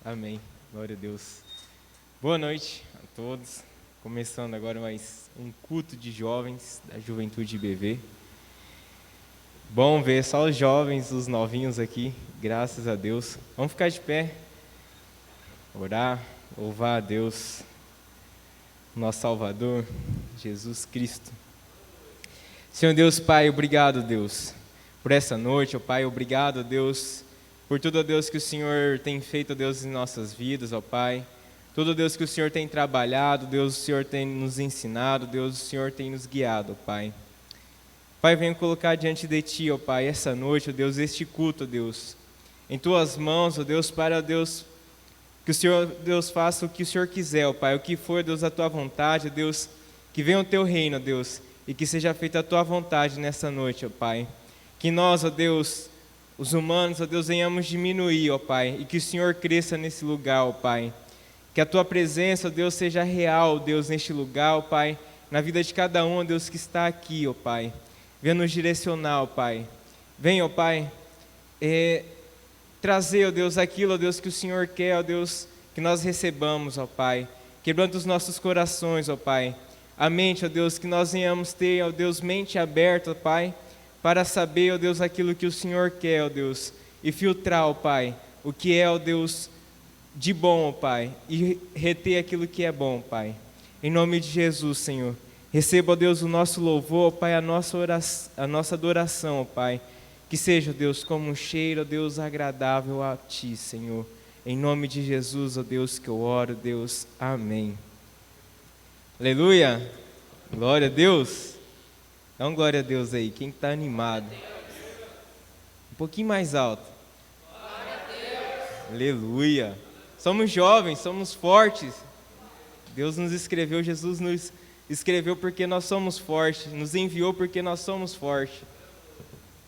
Amém. Glória a Deus. Boa noite a todos. Começando agora mais um culto de jovens da Juventude BV. Bom ver só os jovens, os novinhos aqui, graças a Deus. Vamos ficar de pé, orar, louvar a Deus, nosso Salvador, Jesus Cristo. Senhor Deus, Pai, obrigado, Deus, por essa noite, ó Pai, obrigado, Deus, por tudo, Deus, que o Senhor tem feito, Deus, em nossas vidas, ó Pai. Tudo, Deus, que o Senhor tem trabalhado, Deus, o Senhor tem nos ensinado, Deus, o Senhor tem nos guiado, ó Pai. Pai, venho colocar diante de Ti, ó Pai, essa noite, ó Deus, este culto, ó Deus, em Tuas mãos, ó Deus, para, Deus, que o Senhor, Deus, faça o que o Senhor quiser, ó Pai, o que for, Deus, a Tua vontade, ó Deus, que venha o Teu reino, ó Deus, e que seja feita a Tua vontade nessa noite, ó Pai. Que nós, ó Deus, os humanos, ó Deus, venhamos diminuir, ó Pai, e que o Senhor cresça nesse lugar, ó Pai. Que a Tua presença, ó Deus, seja real, Deus, neste lugar, ó Pai, na vida de cada um, ó Deus, que está aqui, ó Pai. Venha nos direcionar, ó Pai. Venha, ó Pai, trazer, ó Deus, aquilo, ó Deus, que o Senhor quer, ó Deus, que nós recebamos, ó Pai. Quebrando os nossos corações, ó Pai. A mente, ó Deus, que nós venhamos ter, ó Deus, mente aberta, ó Pai, para saber, ó Deus, aquilo que o Senhor quer, ó Deus, e filtrar, ó Pai, o que é, ó Deus, de bom, ó Pai, e reter aquilo que é bom, Pai. Em nome de Jesus, Senhor, receba, ó Deus, o nosso louvor, ó Pai, a nossa adoração, ó Pai, que seja, ó Deus, como um cheiro, ó Deus, agradável a Ti, Senhor. Em nome de Jesus, ó Deus, que eu oro, Deus. Amém. Aleluia. Glória a Deus. Dá um glória a Deus aí, quem está animado? Um pouquinho mais alto. Glória a Deus. Aleluia. Somos jovens, somos fortes. Deus nos escreveu, Jesus nos escreveu porque nós somos fortes, nos enviou porque nós somos fortes.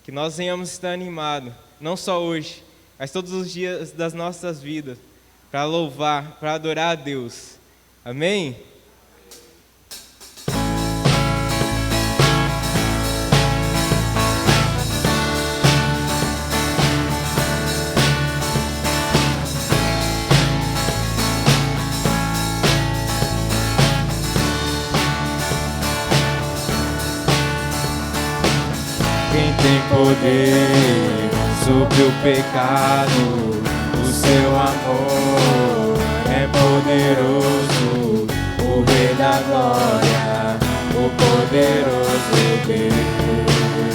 Que nós venhamos estar animados, não só hoje, mas todos os dias das nossas vidas, para louvar, para adorar a Deus. Amém? Tem poder sobre o pecado, o seu amor é poderoso, o Rei da glória, o poderoso Deus.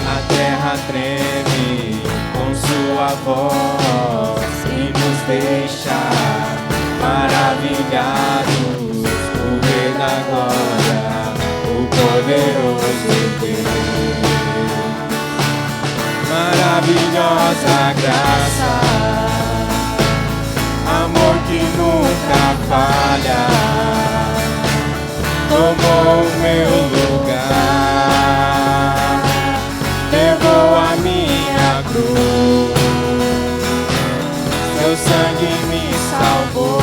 A terra treme com sua voz e nos deixa maravilhados, o Rei da glória, poderoso Deus. Maravilhosa graça, amor que nunca falha, tomou o meu lugar, levou a minha cruz, seu sangue me salvou,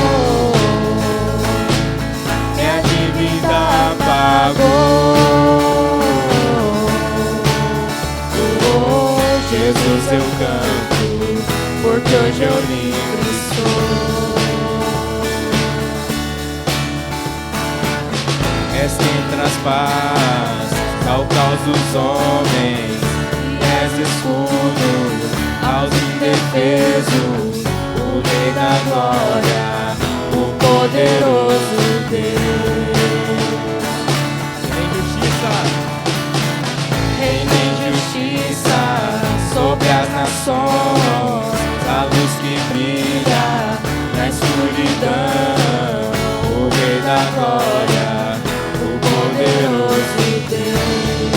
minha dívida pagou. Jesus, eu canto, porque hoje eu livre sou. És quem traz paz ao caos dos homens, e és escudo aos indefesos, o Rei da glória, o poderoso Deus. Reina em justiça sobre as nações, a luz que brilha na escuridão, o Rei da glória, o poderoso Deus.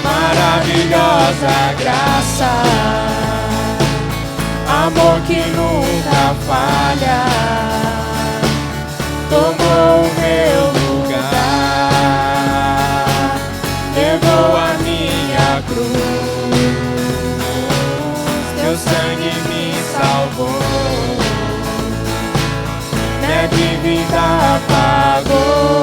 Maravilhosa graça, amor que nunca falha, tomou o meu lugar, levou a minha cruz, teu sangue me salvou, minha dívida pagou.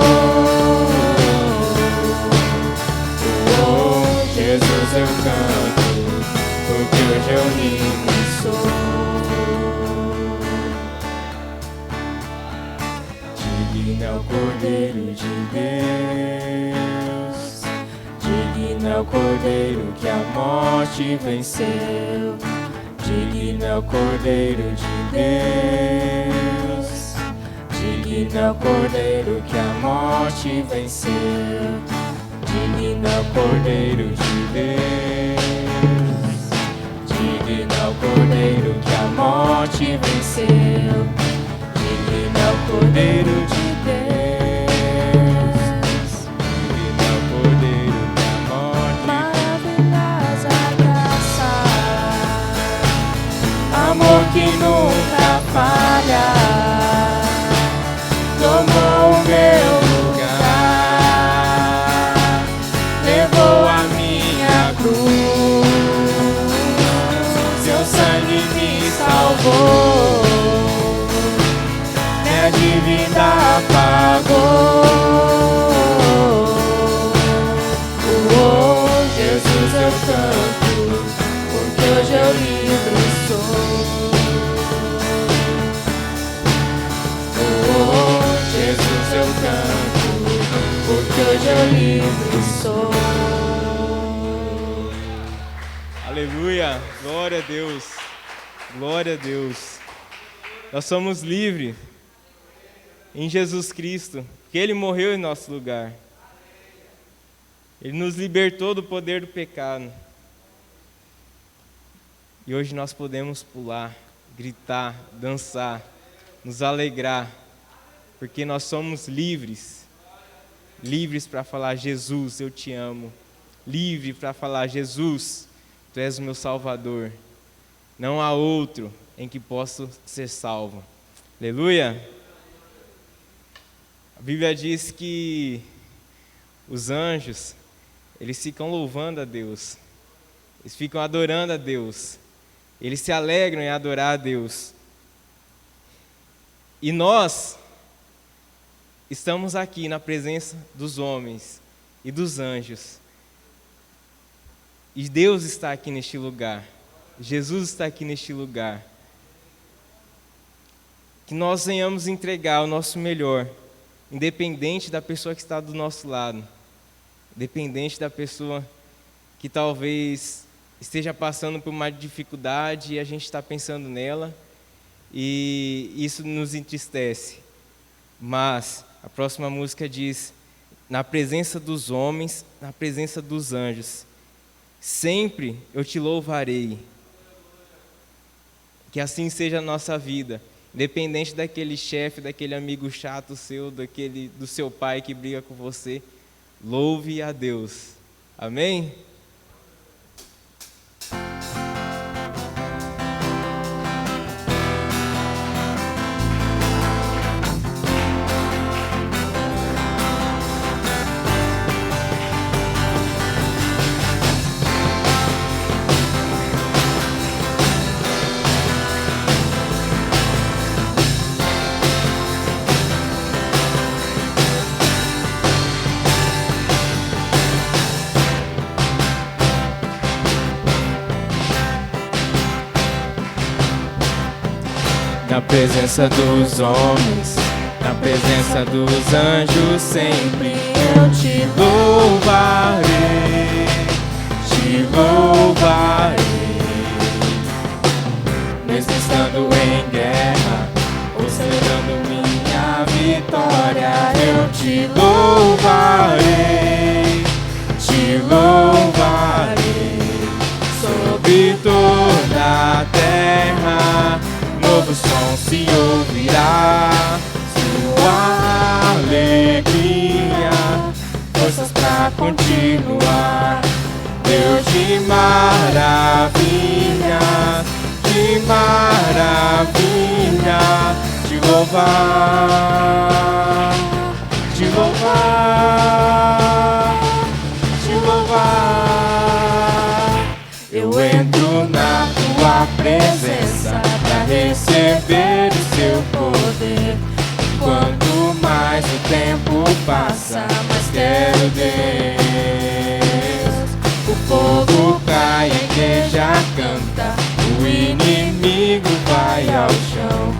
Oh, Jesus, eu canto, de Deus. Digno é o Cordeiro que a morte venceu. Digno é o Cordeiro de Deus. Digno é o Cordeiro que a morte venceu. Digno é o Cordeiro de Deus. Digno é o Cordeiro que a morte venceu. Digno é o Cordeiro de Deus. Digno é o Cordeiro que a morte. Maravilhosa graça, amor que nunca falha, tomou o meu lugar, levou a minha cruz, seu sangue me salvou, minha dívida apagou. Jesus eu canto, porque hoje eu livre sou. Jesus eu canto, porque hoje eu livre sou. Aleluia, glória a Deus, glória a Deus. Nós somos livres em Jesus Cristo, porque Ele morreu em nosso lugar. Ele nos libertou do poder do pecado. E hoje nós podemos pular, gritar, dançar, nos alegrar, porque nós somos livres. Livres para falar: Jesus, eu te amo. Livre para falar: Jesus, tu és o meu Salvador. Não há outro em que posso ser salvo. Aleluia! A Bíblia diz que os anjos, eles ficam louvando a Deus. Eles ficam adorando a Deus. Eles se alegram em adorar a Deus. E nós estamos aqui na presença dos homens e dos anjos. E Deus está aqui neste lugar. Jesus está aqui neste lugar. Que nós venhamos entregar o nosso melhor, independente da pessoa que está do nosso lado, independente da pessoa que talvez esteja passando por uma dificuldade e a gente está pensando nela, e isso nos entristece. Mas a próxima música diz: na presença dos homens, na presença dos anjos, sempre eu te louvarei. Que assim seja a nossa vida, independente daquele chefe, daquele amigo chato seu, do seu pai que briga com você, louve a Deus. Amém? Na presença dos homens, na presença dos anjos, sempre eu te louvarei, te louvarei. Mesmo estando em guerra, ou celebrando minha vitória, eu te louvarei, te louvarei. Sobre toda a terra novo som se ouvirá, sua alegria, forças pra continuar. Deus de maravilha, te louvar, te louvar, te louvar. Eu entro na tua presença para receber o seu poder. Quanto mais o tempo passa, mais quero Deus. O fogo cai, a igreja canta, o inimigo vai ao chão.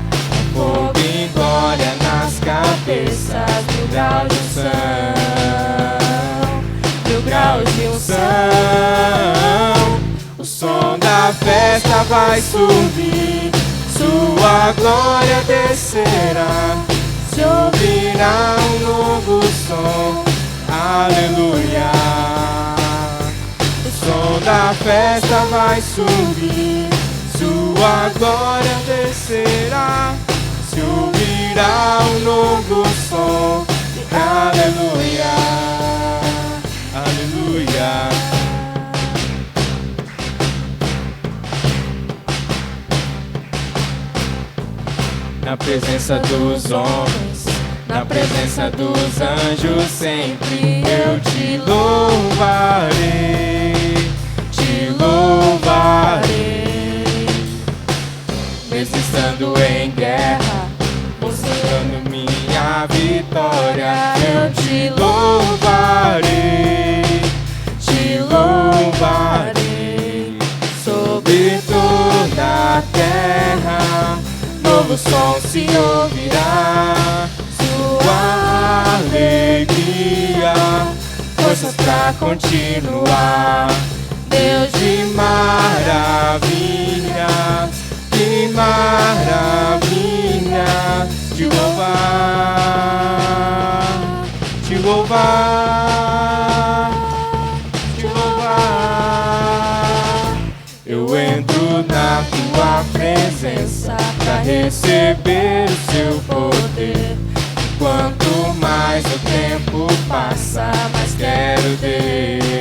Fogo e glória nas cabeças do grau de sangue. festa vai subir, sua glória descerá, se ouvirá um novo som, aleluia. O som da festa vai subir, sua glória descerá, se ouvirá um novo som, aleluia, aleluia. Na presença dos homens, na presença dos anjos, sempre eu te louvarei, te louvarei. Mesmo estando em guerra, mostrando minha vitória, eu te louvarei, te louvarei. Sobre toda a terra, novo som se ouvirá, sua alegria, forças pra continuar. Deus de maravilhas, de maravilhas, te louvar, te louvar, te louvar. Eu entro na tua presença pra receber o seu poder. Quanto mais o tempo passa, mais quero Deus.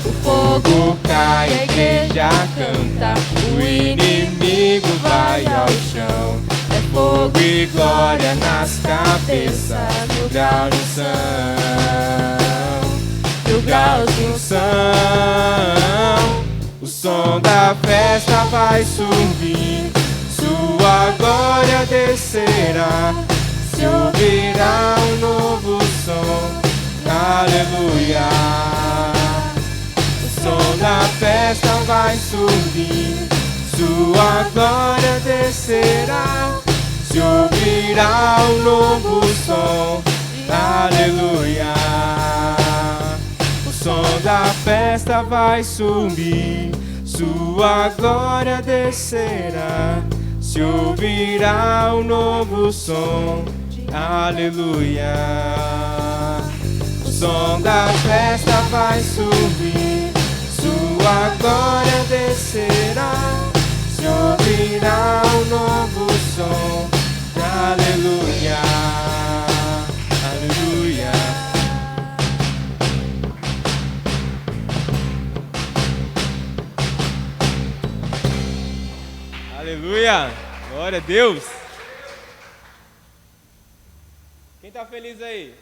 O fogo cai, a igreja canta, o inimigo vai ao chão. É fogo e glória nas cabeças, no grau de unção, no grau de unção. O som da festa vai subir, sua glória descerá, se ouvirá um novo som, aleluia. O som da festa vai subir, sua glória descerá, se ouvirá um novo som, aleluia. O som da festa vai subir, sua glória descerá, se ouvirá um novo som, aleluia. O som da festa vai subir, sua glória descerá, se ouvirá um novo som, aleluia, aleluia. Aleluia! Glória a Deus! Quem está feliz aí?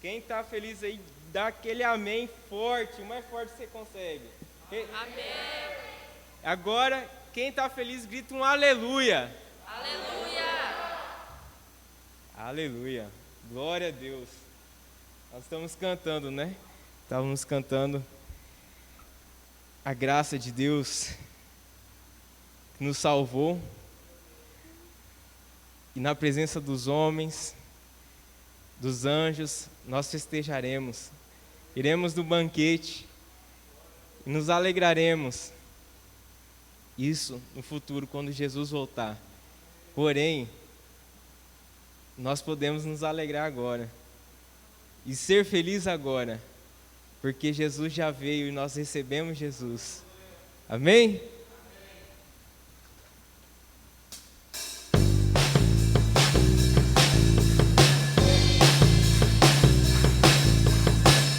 Quem está feliz aí, dá aquele amém forte, o mais forte que você consegue. Amém! Agora, quem está feliz, grita um aleluia! Aleluia! Aleluia! Glória a Deus! Nós estamos cantando, né? Estávamos cantando a graça de Deus que nos salvou, e na presença dos homens, dos anjos, nós festejaremos, iremos no banquete e nos alegraremos, isso no futuro, quando Jesus voltar. Porém, nós podemos nos alegrar agora e ser feliz agora, porque Jesus já veio e nós recebemos Jesus. Amém?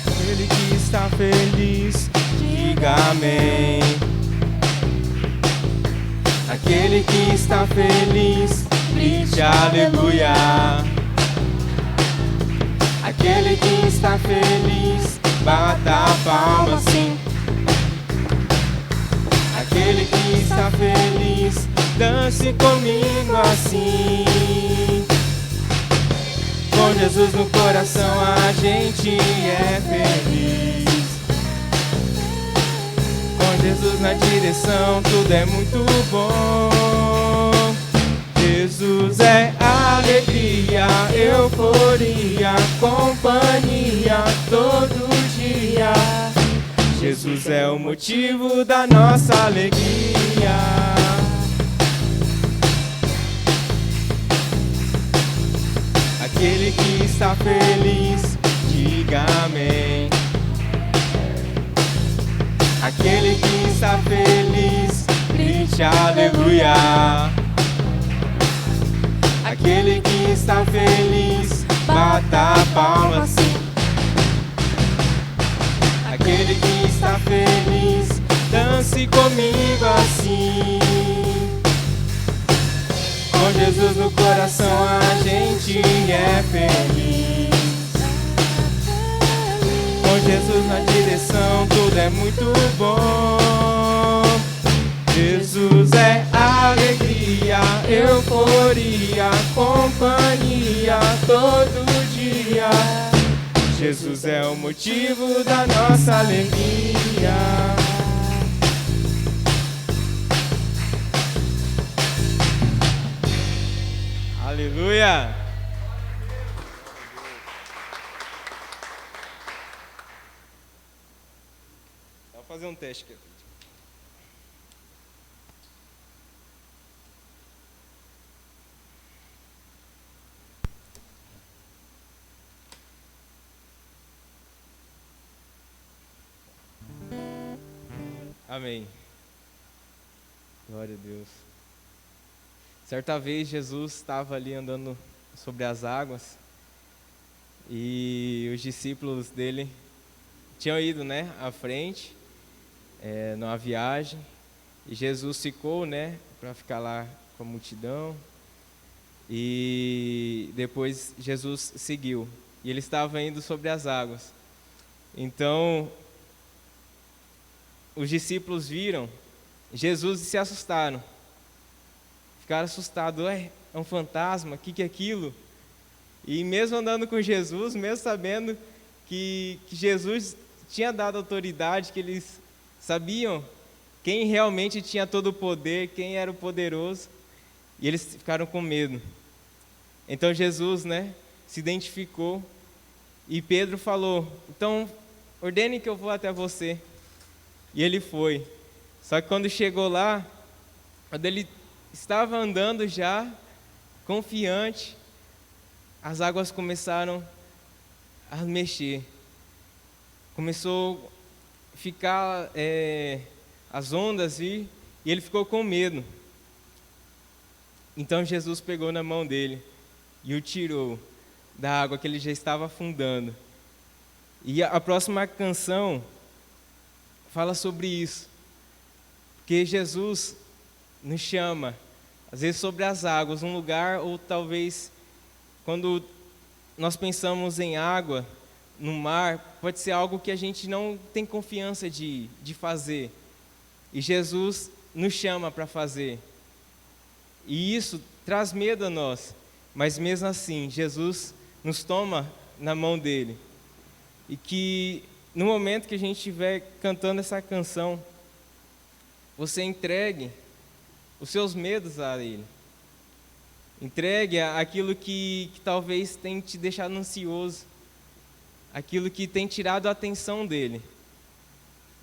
Aquele que está feliz, diga amém. Aquele que está feliz, grite aleluia. Aquele que está feliz, bata a palma sim. Aquele que está feliz, dance comigo assim. Com Jesus no coração a gente é feliz. Com Jesus na direção tudo é muito bom. Jesus é alegria, euforia, companhia todo dia. Jesus é o motivo da nossa alegria. Aquele que está feliz, diga amém. Aquele que está feliz, grite aleluia. Aquele que está feliz, bata a palma assim. Aquele que está feliz, dance comigo assim. Com Jesus no coração a gente é feliz. Com Jesus na direção tudo é muito bom. Jesus é alegria, euforia, companhia todo dia. Jesus é o motivo da nossa alegria. Aleluia! Vou fazer um teste aqui. Amém. Glória a Deus. Certa vez Jesus estava ali andando sobre as águas e os discípulos dele tinham ido, à frente, numa viagem, e Jesus ficou, para ficar lá com a multidão, e depois Jesus seguiu, e ele estava indo sobre as águas. Então, os discípulos viram Jesus e se assustaram. Ficaram assustados, é um fantasma, o que é aquilo? E mesmo andando com Jesus, mesmo sabendo que Jesus tinha dado autoridade, que eles sabiam quem realmente tinha todo o poder, quem era o poderoso, e eles ficaram com medo. Então Jesus, se identificou, e Pedro falou, então ordene que eu vou até você. E ele foi. Só que quando chegou lá, quando ele estava andando já, confiante, as águas começaram a mexer. Começou a ficar as ondas vir, e ele ficou com medo. Então Jesus pegou na mão dele e o tirou da água que ele já estava afundando. E a próxima canção fala sobre isso, porque Jesus nos chama, às vezes sobre as águas, um lugar, ou talvez quando nós pensamos em água, no mar, pode ser algo que a gente não tem confiança de fazer, e Jesus nos chama para fazer, e isso traz medo a nós, mas mesmo assim, Jesus nos toma na mão dele, e que no momento que a gente estiver cantando essa canção, você entregue os seus medos a Ele. Entregue aquilo que talvez tenha te deixado ansioso, aquilo que tem tirado a atenção dEle.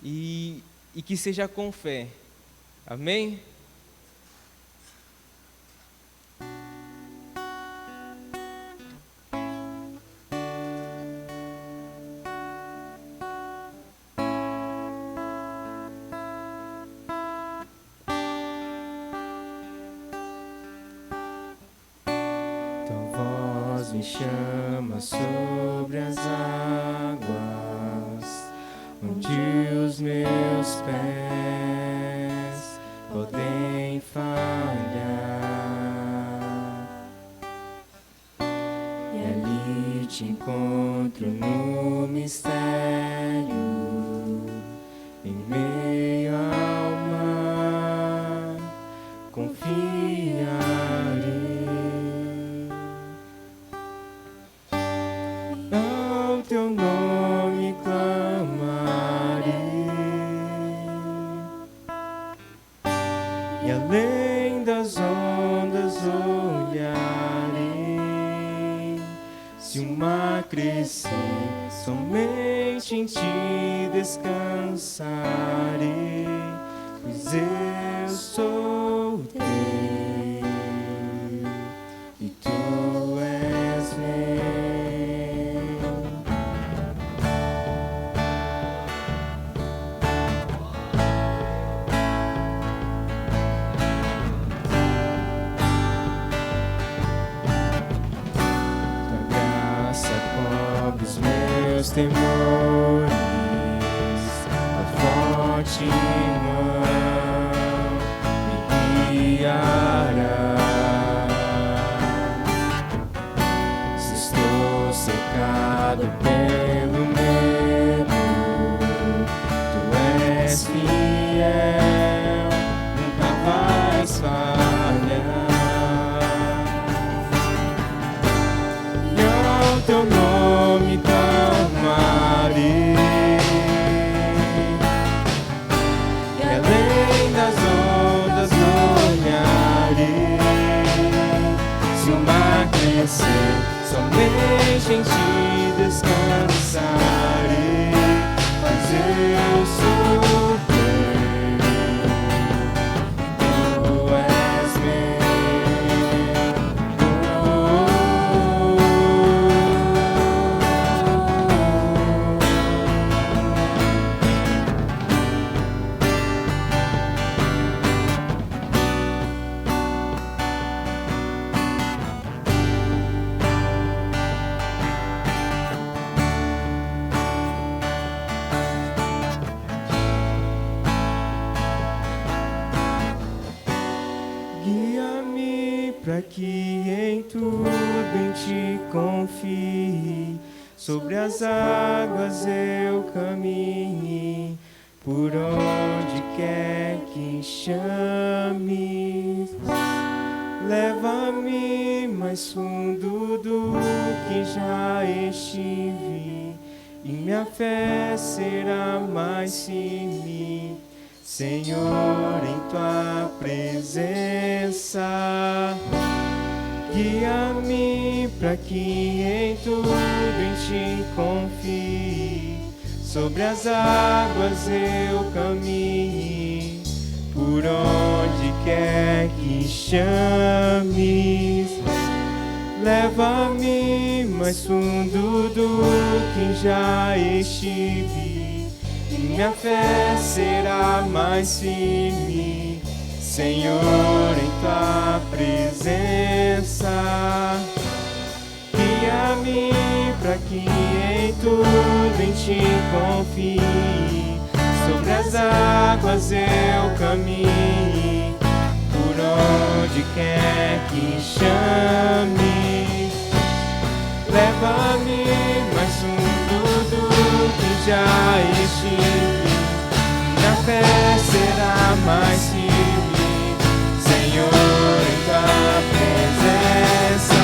E que seja com fé. Amém? Me chama sobre as águas, onde os meus pés podem falhar, e ali te encontro no mistério, em meio ao mar, confiarei. Teu nome clamarei, e além das ondas olharei. Se o mar crescer, somente em ti descansarei, pois eu sou teu e tu és meu. Temores, a forte mão me guiará. Se estou secado pelo medo, tu és fiel, nunca vais falhar. E ao teu nome clamarei, e além das ondas olharei. Se o mar crescer, somente em ti descansarei, pois eu sou teu, tu és para que em tudo em ti confie. Sobre as águas eu caminhe, por onde quer que chames. Leva-me mais fundo do que já estive, e minha fé será mais firme, Senhor, em tua presença. Guia-me para que em tudo em ti confie. Sobre as águas eu caminhe, por onde quer que chames. Leva-me mais fundo do que já estive, e minha fé será mais firme, Senhor, em tua presença. Guia-me para que em tudo em ti confie. Sobre as águas eu caminhe, por onde quer que chame. Leva-me mais fundo do que já estive, minha fé será mais firme, Senhor, em tua presença.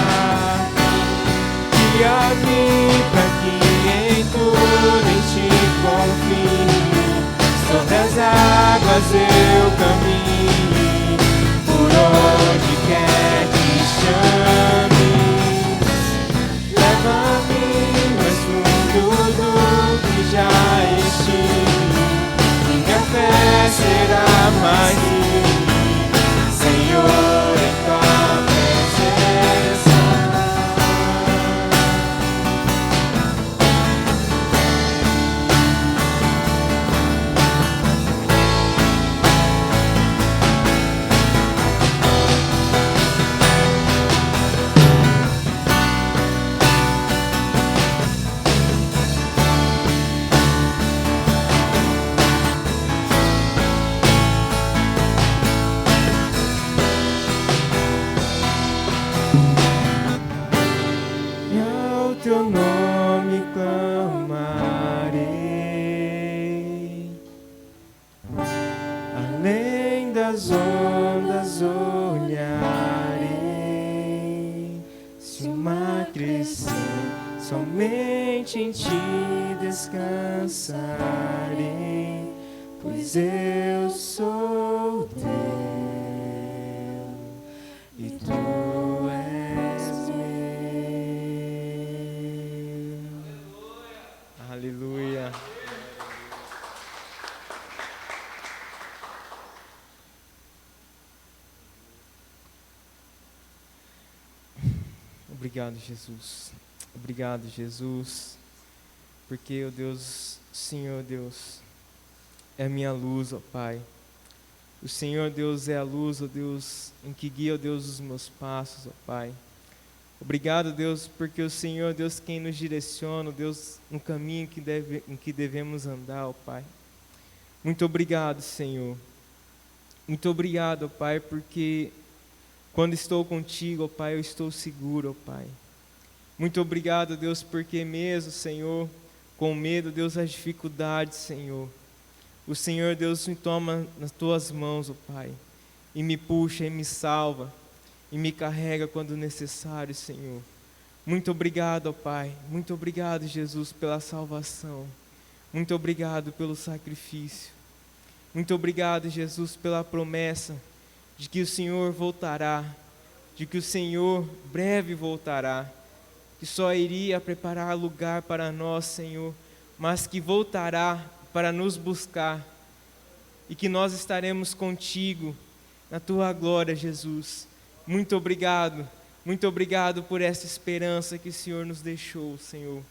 Guia-me para que em tudo em ti confie. Sobre as águas eu caminhe, por onde quer que chame. Leva-me mais fundo do que já estive, minha fé será mais firme, Senhor, em tua presença. Teu nome clamarei, além das ondas olharei. Se o mar crescer, somente em ti descansarei, pois eu sou teu e tu és meu. Aleluia. Obrigado, Jesus. Obrigado, Jesus. Porque, ó Deus, Senhor Deus, é a minha luz, ó Pai. O Senhor Deus é a luz, ó Deus, em que guia, ó Deus, os meus passos, ó Pai. Obrigado, Deus, porque o Senhor, Deus, quem nos direciona, Deus, no caminho em que devemos andar, ó Pai. Muito obrigado, Senhor. Muito obrigado, ó Pai, porque quando estou contigo, ó Pai, eu estou seguro, ó Pai. Muito obrigado, Deus, porque mesmo, Senhor, com medo, Deus, as dificuldades, Senhor, o Senhor, Deus, me toma nas tuas mãos, ó Pai, e me puxa e me salva, e me carrega quando necessário, Senhor. Muito obrigado, ó Pai. Muito obrigado, Jesus, pela salvação. Muito obrigado pelo sacrifício. Muito obrigado, Jesus, pela promessa de que o Senhor voltará, de que o Senhor breve voltará, que só iria preparar lugar para nós, Senhor, mas que voltará para nos buscar e que nós estaremos contigo na tua glória, Jesus. Muito obrigado por essa esperança que o Senhor nos deixou, Senhor.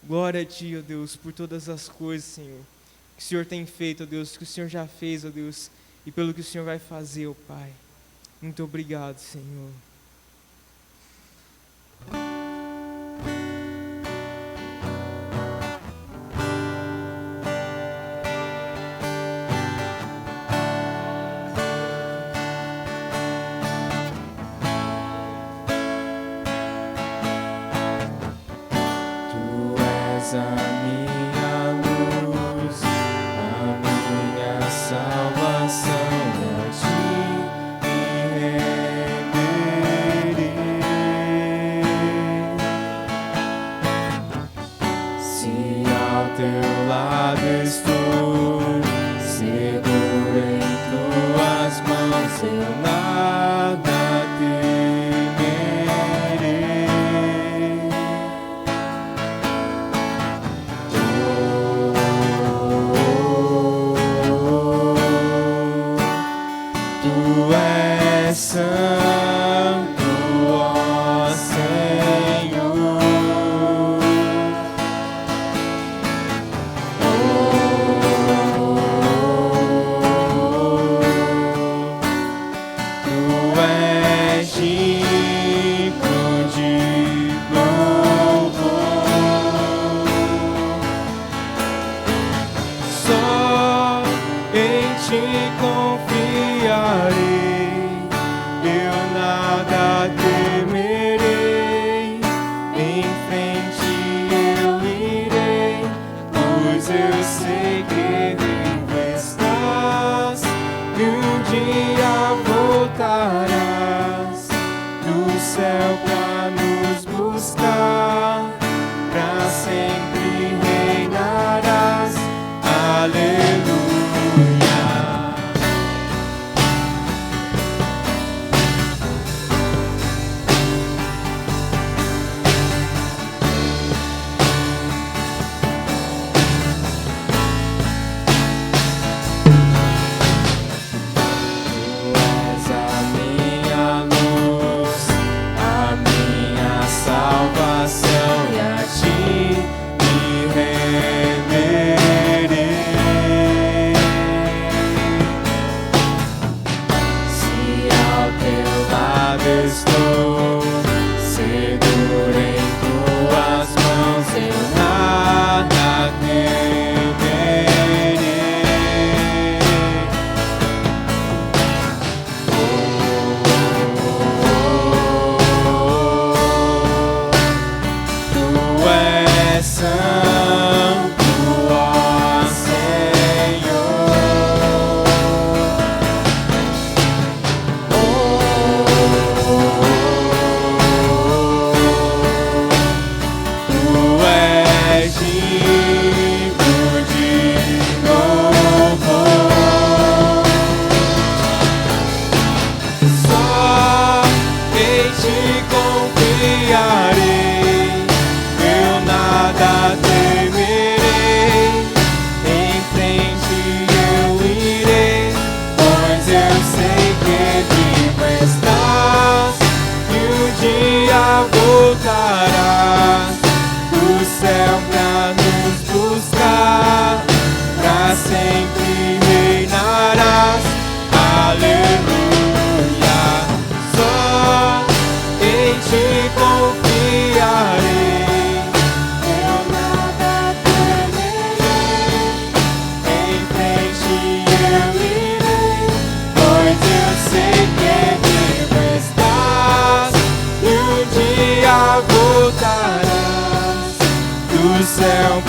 Glória a Ti, ó Deus, por todas as coisas, Senhor, que o Senhor tem feito, ó Deus, que o Senhor já fez, ó Deus, e pelo que o Senhor vai fazer, ó Pai. Muito obrigado, Senhor. A minha luz, a minha salvação, a Ti me renderei. Se ao Teu lado estou, seguro em Tuas mãos, eu nada Santo, ó Senhor, Tu és digno de louvor, só em Ti confiarei. Nada temerei, em frente eu irei, pois eu sei que vivo estás, e um dia voltarás do céu pra nos buscar, pra sempre reinarás. Aleluia.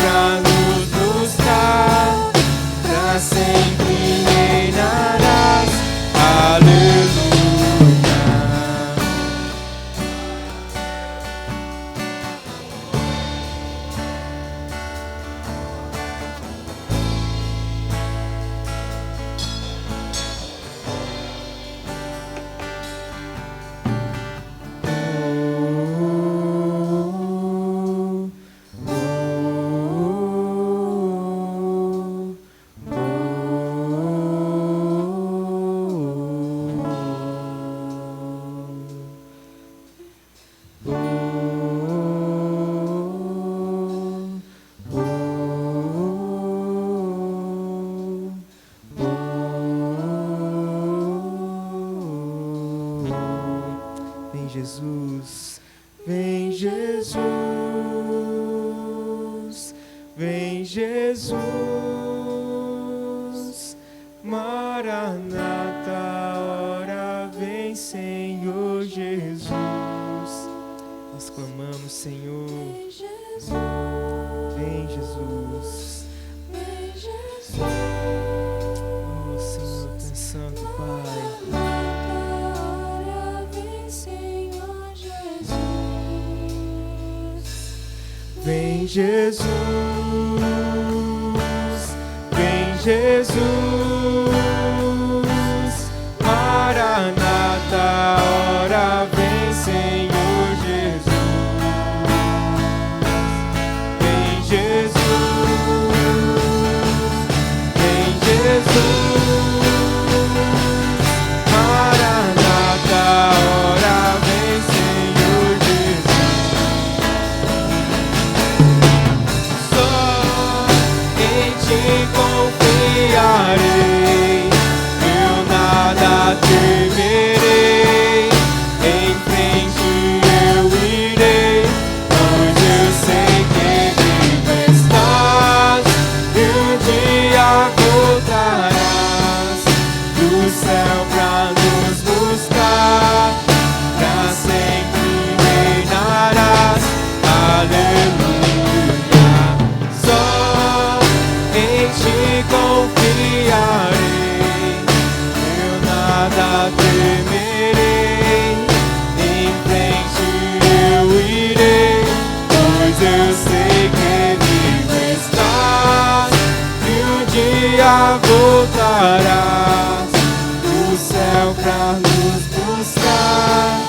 pra nos buscar, pra sempre reinarás. Aleluia. Vem Jesus, vem Jesus, vem Jesus, Maranata, ora vem Senhor Jesus. Nós clamamos, Senhor, vem Jesus, vem Jesus, vem Jesus. Oh Senhor, tu és santo, Pai. Vem Jesus, vem Jesus, Maranata, ora vem Senhor Jesus. Vem Jesus, vem Jesus, Maranata, ora vem Senhor Jesus. Confiarei, eu nada temerei, em frente eu irei, pois eu sei que vivo estás, e um dia voltarás do céu pra nos buscar, pra sempre reinarás. Aleluia. Só em ti confiarei, eu nada temerei, em frente eu irei, pois eu sei que vivo estás, e um dia voltarás do céu pra nos buscar,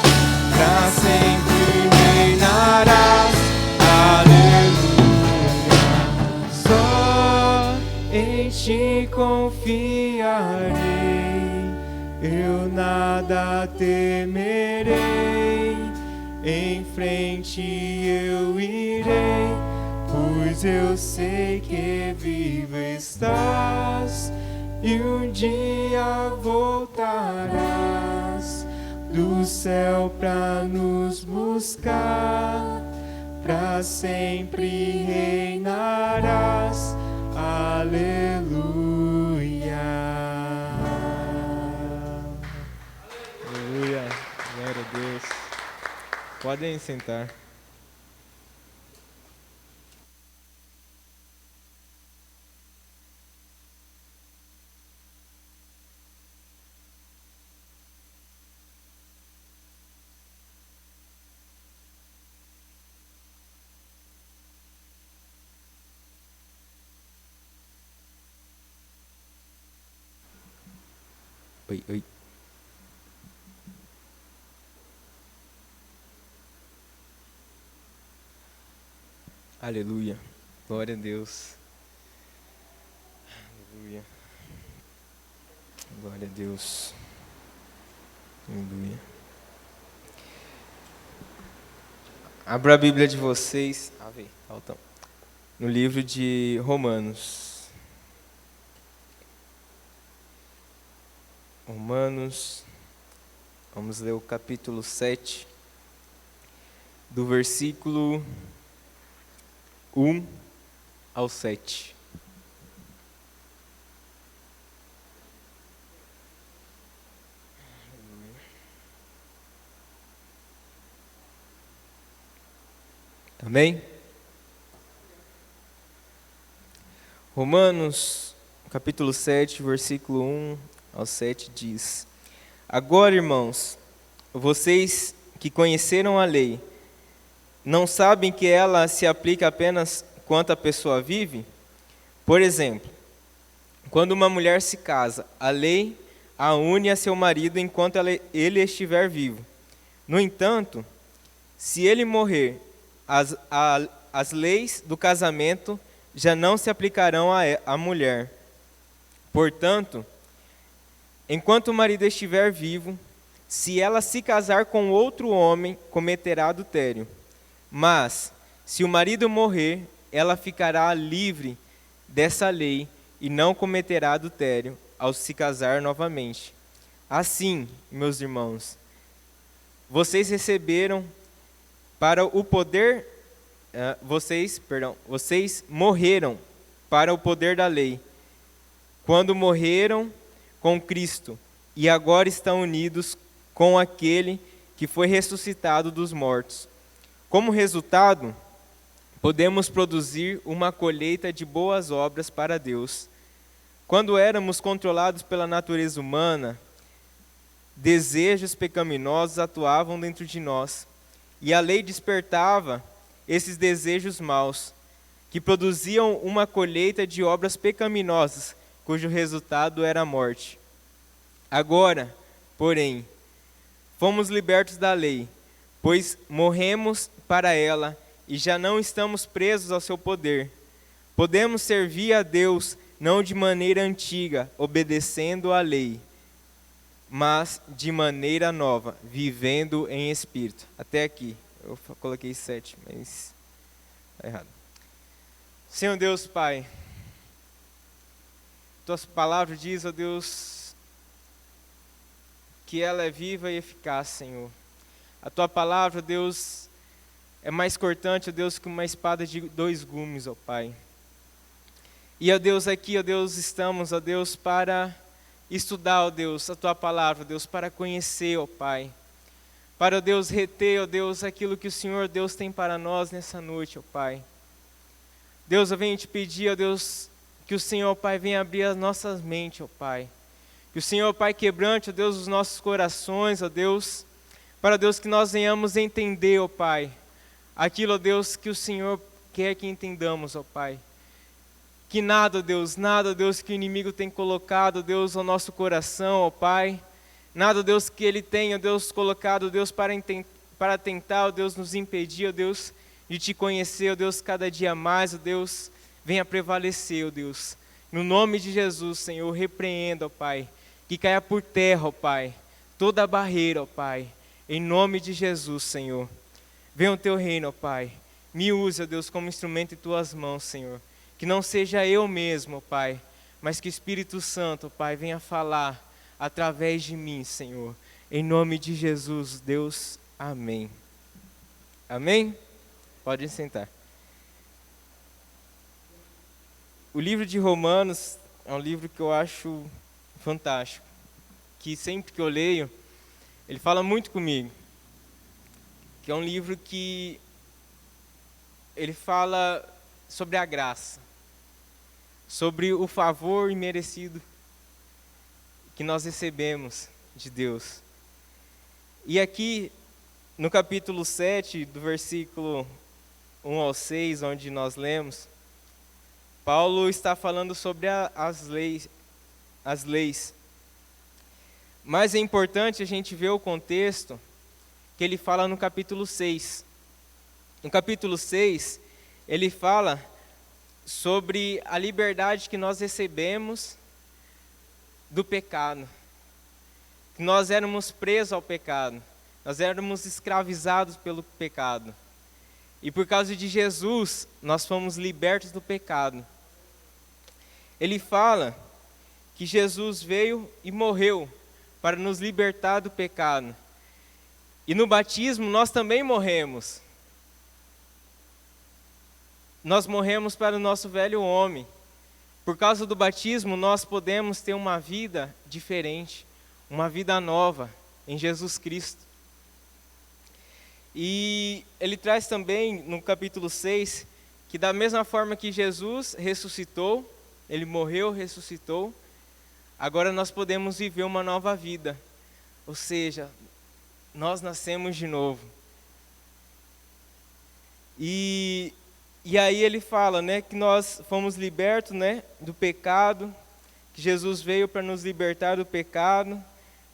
pra sempre reinarás. Aleluia. Só em ti confiarei, eu nada temerei, em frente eu irei, pois eu sei que vivo estás, e um dia voltarás do céu pra nos buscar, pra sempre reinarás. Aleluia. Aleluia. Glória a Deus. Podem sentar. Oi, oi. Aleluia. Glória a Deus. Aleluia. Glória a Deus. Aleluia. Abra a Bíblia de vocês. No livro de Romanos. Romanos, vamos ler o capítulo 7, do versículo 1 ao 7. Amém? Romanos, capítulo 7, versículo 1 ao 7 diz: Agora, irmãos, vocês que conheceram a lei, não sabem que ela se aplica apenas quanto a pessoa vive? Por exemplo, quando uma mulher se casa, a lei a une a seu marido enquanto ele estiver vivo. No entanto, se ele morrer, as leis do casamento já não se aplicarão à mulher. Portanto, enquanto o marido estiver vivo, se ela se casar com outro homem, cometerá adultério. Mas, se o marido morrer, ela ficará livre dessa lei e não cometerá adultério ao se casar novamente. Assim, meus irmãos, vocês receberam para o poder, vocês morreram para o poder da lei, quando morreram com Cristo, e agora estão unidos com aquele que foi ressuscitado dos mortos. Como resultado, podemos produzir uma colheita de boas obras para Deus. Quando éramos controlados pela natureza humana, desejos pecaminosos atuavam dentro de nós, e a lei despertava esses desejos maus, que produziam uma colheita de obras pecaminosas, cujo resultado era a morte. Agora, porém, fomos libertos da lei, pois morremos para ela e já não estamos presos ao seu poder. Podemos servir a Deus não de maneira antiga, obedecendo à lei, mas de maneira nova, vivendo em espírito. Até aqui, eu coloquei 7, mas está errado. Senhor Deus, Pai, Tua palavra diz, ó Deus, que ela é viva e eficaz, Senhor. A Tua palavra, Deus, é mais cortante, ó Deus, que uma espada de 2 gumes, ó Pai. E, ó Deus, aqui, ó Deus, estamos, ó Deus, para estudar, ó Deus, a Tua palavra, ó Deus, para conhecer, ó Pai. Para, ó Deus, reter, ó Deus, aquilo que o Senhor, Deus, tem para nós nessa noite, ó Pai. Deus, eu venho te pedir, ó Deus, que o Senhor, Pai, venha abrir as nossas mentes, ó Pai. Que o Senhor, Pai, quebrante, ó Deus, os nossos corações, ó Deus, para, Deus, que nós venhamos entender, ó Pai, aquilo, ó Deus, que o Senhor quer que entendamos, ó Pai. Que nada, ó Deus, que o inimigo tem colocado, ó Deus, ao nosso coração, ó Pai. Nada, ó Deus, que ele tenha, ó Deus, colocado, ó Deus, para tentar, ó Deus, nos impedir, ó Deus, de te conhecer, ó Deus, cada dia mais, ó Deus, venha prevalecer, ó Deus. No nome de Jesus, Senhor, repreenda, ó Pai, que caia por terra, ó Pai, toda a barreira, ó Pai, em nome de Jesus, Senhor. Venha o Teu reino, ó Pai, me use, ó Deus, como instrumento em Tuas mãos, Senhor. Que não seja eu mesmo, ó Pai, mas que o Espírito Santo, ó Pai, venha falar através de mim, Senhor. Em nome de Jesus, Deus, amém. Amém? Pode sentar. O livro de Romanos é um livro que eu acho fantástico, que sempre que eu leio, ele fala muito comigo. Que é um livro que ele fala sobre a graça, sobre o favor imerecido que nós recebemos de Deus. E aqui, no capítulo 7, do versículo 1 ao 6, onde nós lemos, Paulo está falando sobre as leis. Mas é importante a gente ver o contexto que ele fala no capítulo 6. No capítulo 6, ele fala sobre a liberdade que nós recebemos do pecado. Que nós éramos presos ao pecado. Nós éramos escravizados pelo pecado. E por causa de Jesus, nós fomos libertos do pecado. Ele fala que Jesus veio e morreu para nos libertar do pecado. E no batismo nós também morremos. Nós morremos para o nosso velho homem. Por causa do batismo, nós podemos ter uma vida diferente, uma vida nova em Jesus Cristo. E ele traz também, no capítulo 6, que da mesma forma que Jesus ressuscitou, ele morreu, ressuscitou, agora nós podemos viver uma nova vida. Ou seja, nós nascemos de novo. E aí ele fala, né, que nós fomos libertos, né, do pecado, que Jesus veio para nos libertar do pecado.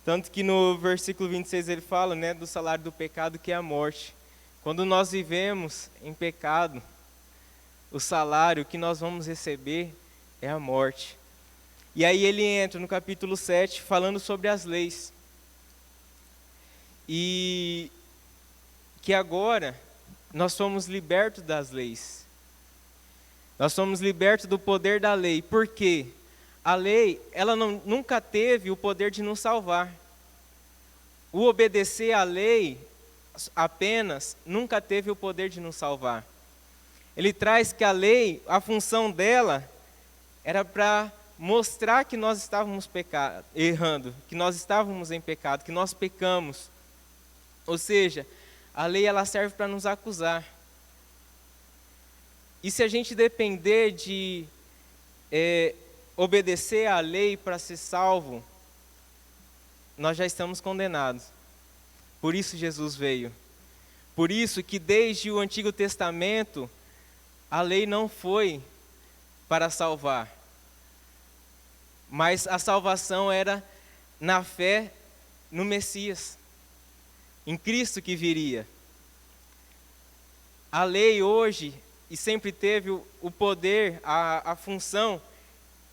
Tanto que no versículo 26 ele fala, né, do salário do pecado, que é a morte. Quando nós vivemos em pecado, o salário que nós vamos receber é a morte. E aí ele entra no capítulo 7 falando sobre as leis. E que agora nós somos libertos das leis. Nós somos libertos do poder da lei. Por quê? A lei, ela nunca teve o poder de nos salvar. O obedecer à lei apenas nunca teve o poder de nos salvar. Ele traz que a lei, a função dela, era para mostrar que nós estávamos errando, que nós estávamos em pecado, que nós pecamos. Ou seja, a lei ela serve para nos acusar. E se a gente depender de obedecer à lei para ser salvo, nós já estamos condenados. Por isso Jesus veio. Por isso que desde o Antigo Testamento, a lei não foi para salvar. Mas a salvação era na fé no Messias, em Cristo que viria. A lei hoje, e sempre teve o poder, a função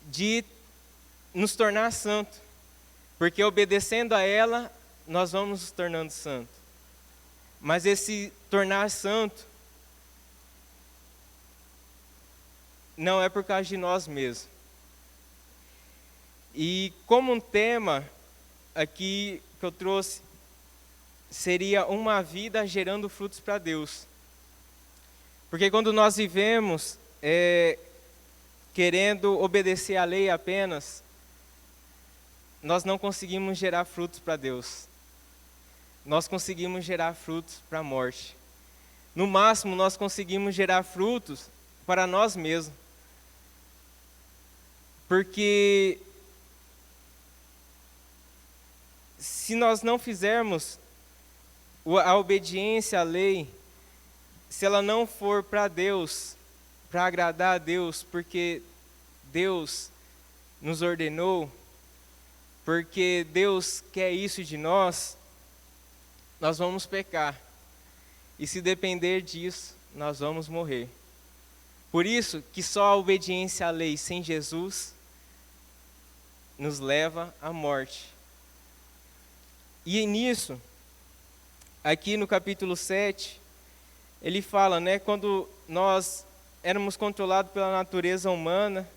de nos tornar santos. Porque obedecendo a ela, nós vamos nos tornando santos. Mas esse tornar santo não é por causa de nós mesmos. E como um tema aqui que eu trouxe, seria uma vida gerando frutos para Deus. Porque quando nós vivemos querendo obedecer à lei apenas, nós não conseguimos gerar frutos para Deus. Nós conseguimos gerar frutos para a morte. No máximo, nós conseguimos gerar frutos para nós mesmos. Porque se nós não fizermos a obediência à lei, se ela não for para Deus, para agradar a Deus, porque Deus nos ordenou, porque Deus quer isso de nós, nós vamos pecar. E se depender disso, nós vamos morrer. Por isso que só a obediência à lei sem Jesus nos leva à morte. E nisso, aqui no capítulo 7, ele fala, né, quando nós éramos controlados pela natureza humana,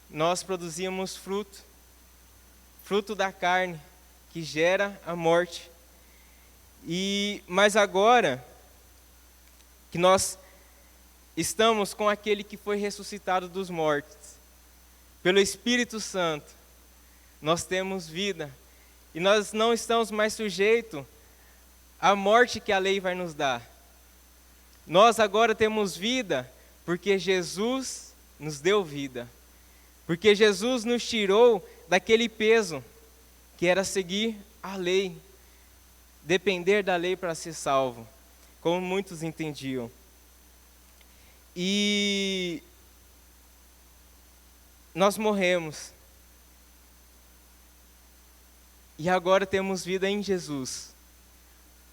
nós produzíamos fruto da carne, que gera a morte. Mas agora que nós estamos com aquele que foi ressuscitado dos mortos, pelo Espírito Santo, nós temos vida. E nós não estamos mais sujeitos à morte que a lei vai nos dar. Nós agora temos vida porque Jesus nos deu vida. Porque Jesus nos tirou daquele peso que era seguir a lei, depender da lei para ser salvo, como muitos entendiam. E nós morremos. E agora temos vida em Jesus.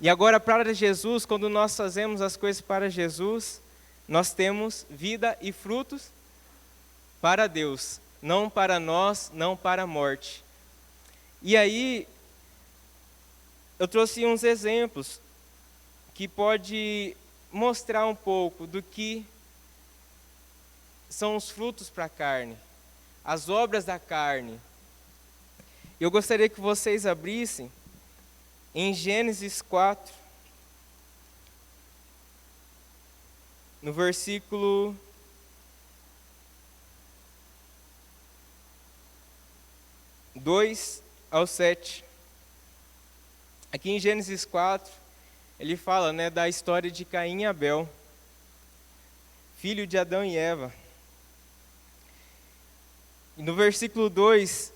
E agora para Jesus, quando nós fazemos as coisas para Jesus, nós temos vida e frutos para Deus, não para nós, não para a morte. E aí, eu trouxe uns exemplos que pode mostrar um pouco do que são os frutos para a carne, as obras da carne. Eu gostaria que vocês abrissem em Gênesis 4, no versículo 2 ao 7. Aqui em Gênesis 4, ele fala, né, da história de Caim e Abel, filho de Adão e Eva. E no versículo 2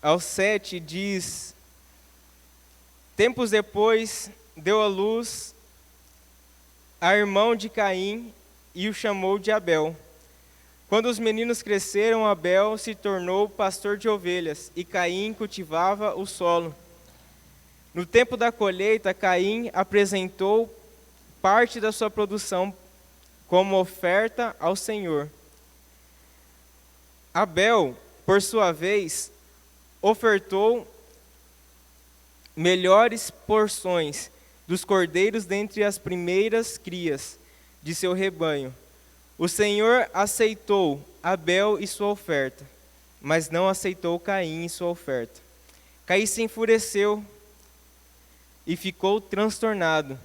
ao 7 diz: tempos depois deu à luz a irmão de Caim e o chamou de Abel. Quando os meninos cresceram, Abel se tornou pastor de ovelhas e Caim cultivava o solo. No tempo da colheita, Caim apresentou parte da sua produção como oferta ao Senhor. Abel, por sua vez, ofertou melhores porções dos cordeiros dentre as primeiras crias de seu rebanho. O Senhor aceitou Abel e sua oferta, mas não aceitou Caim e sua oferta. Caim se enfureceu e ficou transtornado.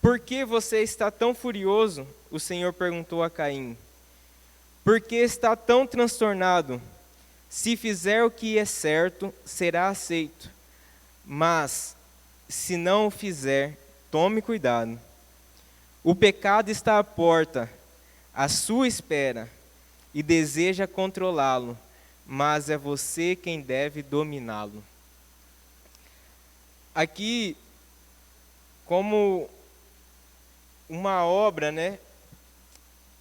Por que você está tão furioso? O Senhor perguntou a Caim. Por que está tão transtornado? Se fizer o que é certo, será aceito. Mas, se não o fizer, tome cuidado. O pecado está à porta, à sua espera, e deseja controlá-lo, mas é você quem deve dominá-lo. Aqui, como uma obra,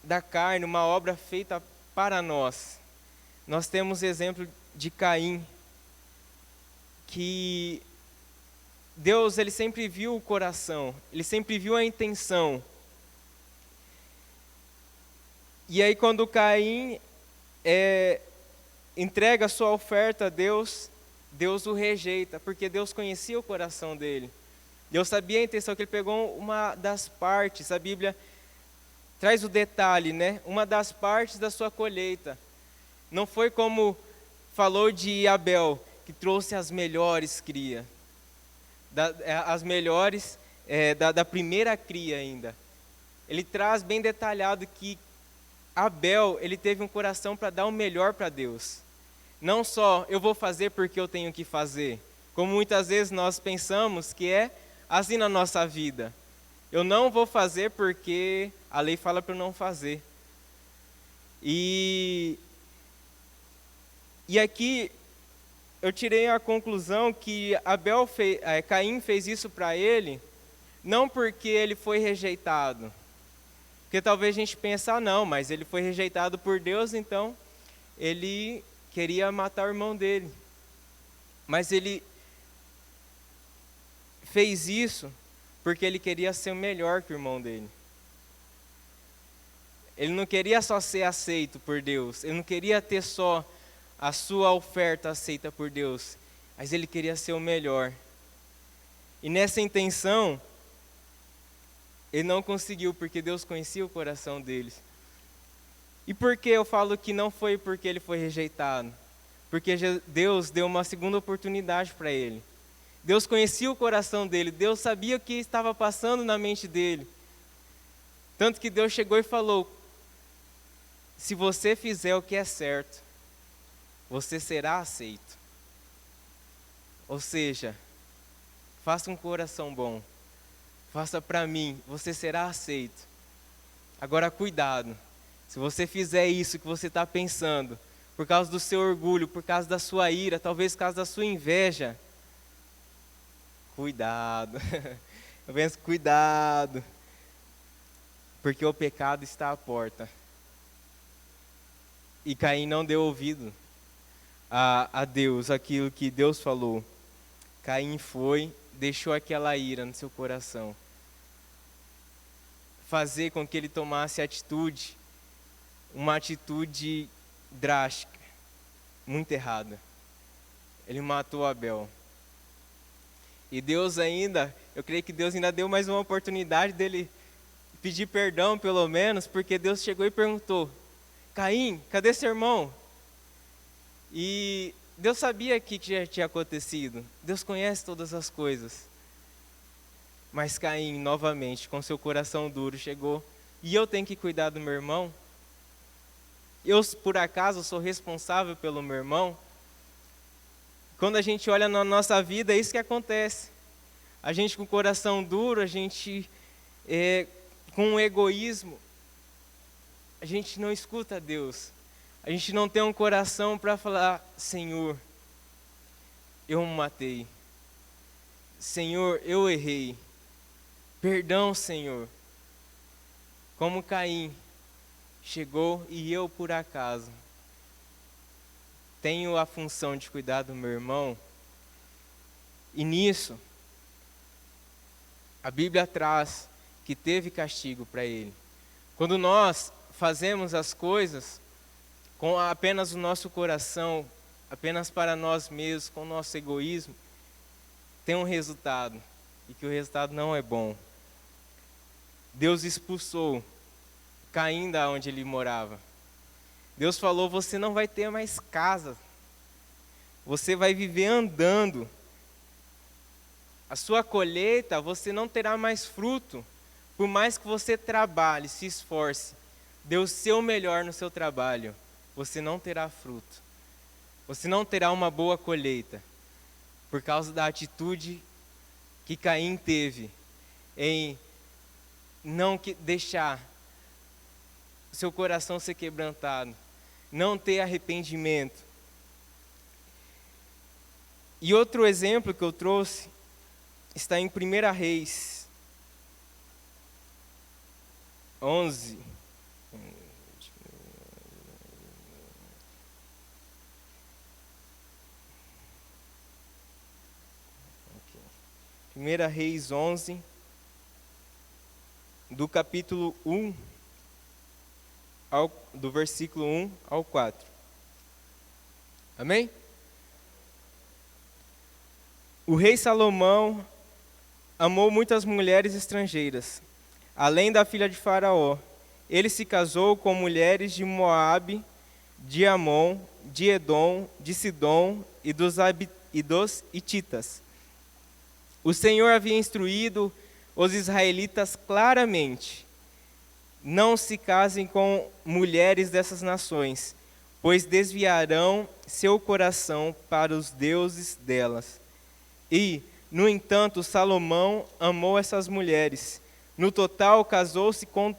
da carne, uma obra feita para nós. Nós temos exemplo de Caim, que Deus, ele sempre viu o coração, ele sempre viu a intenção. E aí quando Caim entrega a sua oferta a Deus, Deus o rejeita, porque Deus conhecia o coração dele. Deus sabia a intenção, que ele pegou uma das partes, a Bíblia traz o detalhe, uma das partes da sua colheita. Não foi como falou de Abel, que trouxe as melhores cria, as melhores da primeira cria ainda. Ele traz bem detalhado que Abel, ele teve um coração para dar o melhor para Deus. Não só eu vou fazer porque eu tenho que fazer, como muitas vezes nós pensamos que é assim na nossa vida. Eu não vou fazer porque a lei fala para eu não fazer. E aqui eu tirei a conclusão que Caim fez isso para ele, não porque ele foi rejeitado. Porque talvez a gente pense, não, mas ele foi rejeitado por Deus, então ele queria matar o irmão dele. Mas ele fez isso porque ele queria ser melhor que o irmão dele. Ele não queria só ser aceito por Deus, ele não queria ter só a sua oferta aceita por Deus, mas ele queria ser o melhor. E nessa intenção, ele não conseguiu, porque Deus conhecia o coração deles. E por que eu falo que não foi porque ele foi rejeitado? Porque Deus deu uma segunda oportunidade para ele. Deus conhecia o coração dele, Deus sabia o que estava passando na mente dele. Tanto que Deus chegou e falou: se você fizer o que é certo, você será aceito. Ou seja, faça um coração bom, faça para mim, você será aceito. Agora cuidado, se você fizer isso que você está pensando, por causa do seu orgulho, por causa da sua ira, talvez por causa da sua inveja, cuidado, eu penso, cuidado, porque o pecado está à porta. E Caim não deu ouvido a Deus, aquilo que Deus falou. Caim deixou aquela ira no seu coração, fazer com que ele tomasse atitude, uma atitude drástica, muito errada. Ele matou Abel. E Deus ainda, eu creio que Deus ainda deu mais uma oportunidade dele pedir perdão, pelo menos, porque Deus chegou e perguntou: Caim, cadê seu irmão? E Deus sabia que já tinha acontecido. Deus conhece todas as coisas. Mas Caim, novamente, com seu coração duro, chegou: e eu tenho que cuidar do meu irmão? Eu, por acaso, sou responsável pelo meu irmão? Quando a gente olha na nossa vida, é isso que acontece. A gente com o coração duro, a gente com o egoísmo, a gente não escuta a Deus. A gente não tem um coração para falar: Senhor, eu me matei. Senhor, eu errei. Perdão, Senhor. Como Caim chegou e eu, por acaso, tenho a função de cuidar do meu irmão. E nisso, a Bíblia traz que teve castigo para ele. Quando nós fazemos as coisas com apenas o nosso coração, apenas para nós mesmos, com o nosso egoísmo, tem um resultado, e que o resultado não é bom. Deus expulsou Caim da onde ele morava. Deus falou: você não vai ter mais casa, você vai viver andando. A sua colheita, você não terá mais fruto, por mais que você trabalhe, se esforce, dê o seu melhor no seu trabalho, você não terá fruto. Você não terá uma boa colheita, por causa da atitude que Caim teve em não deixar seu coração ser quebrantado, não ter arrependimento. E outro exemplo que eu trouxe está em 1 Reis 11. 1 Reis 11, do capítulo 1, do versículo 1 ao 4. Amém? O rei Salomão amou muitas mulheres estrangeiras, além da filha de Faraó. Ele se casou com mulheres de Moabe, de Amon, de Edom, de Sidom e dos Hititas. O Senhor havia instruído os israelitas claramente: não se casem com mulheres dessas nações, pois desviarão seu coração para os deuses delas. E, no entanto, Salomão amou essas mulheres. No total, casou-se com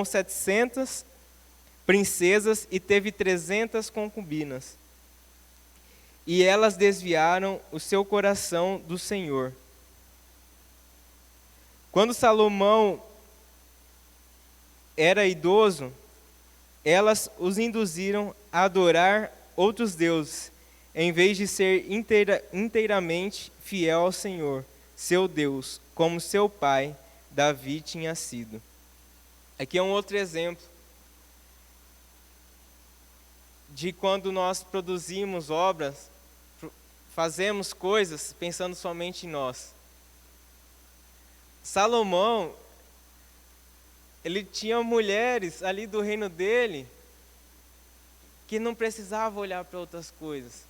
700 princesas e teve 300 concubinas. E elas desviaram o seu coração do Senhor. Quando Salomão era idoso, elas os induziram a adorar outros deuses, em vez de ser inteiramente fiel ao Senhor, seu Deus, como seu pai, Davi, tinha sido. Aqui é um outro exemplo de quando nós produzimos obras, fazemos coisas pensando somente em nós. Salomão, ele tinha mulheres ali do reino dele que não precisava olhar para outras coisas.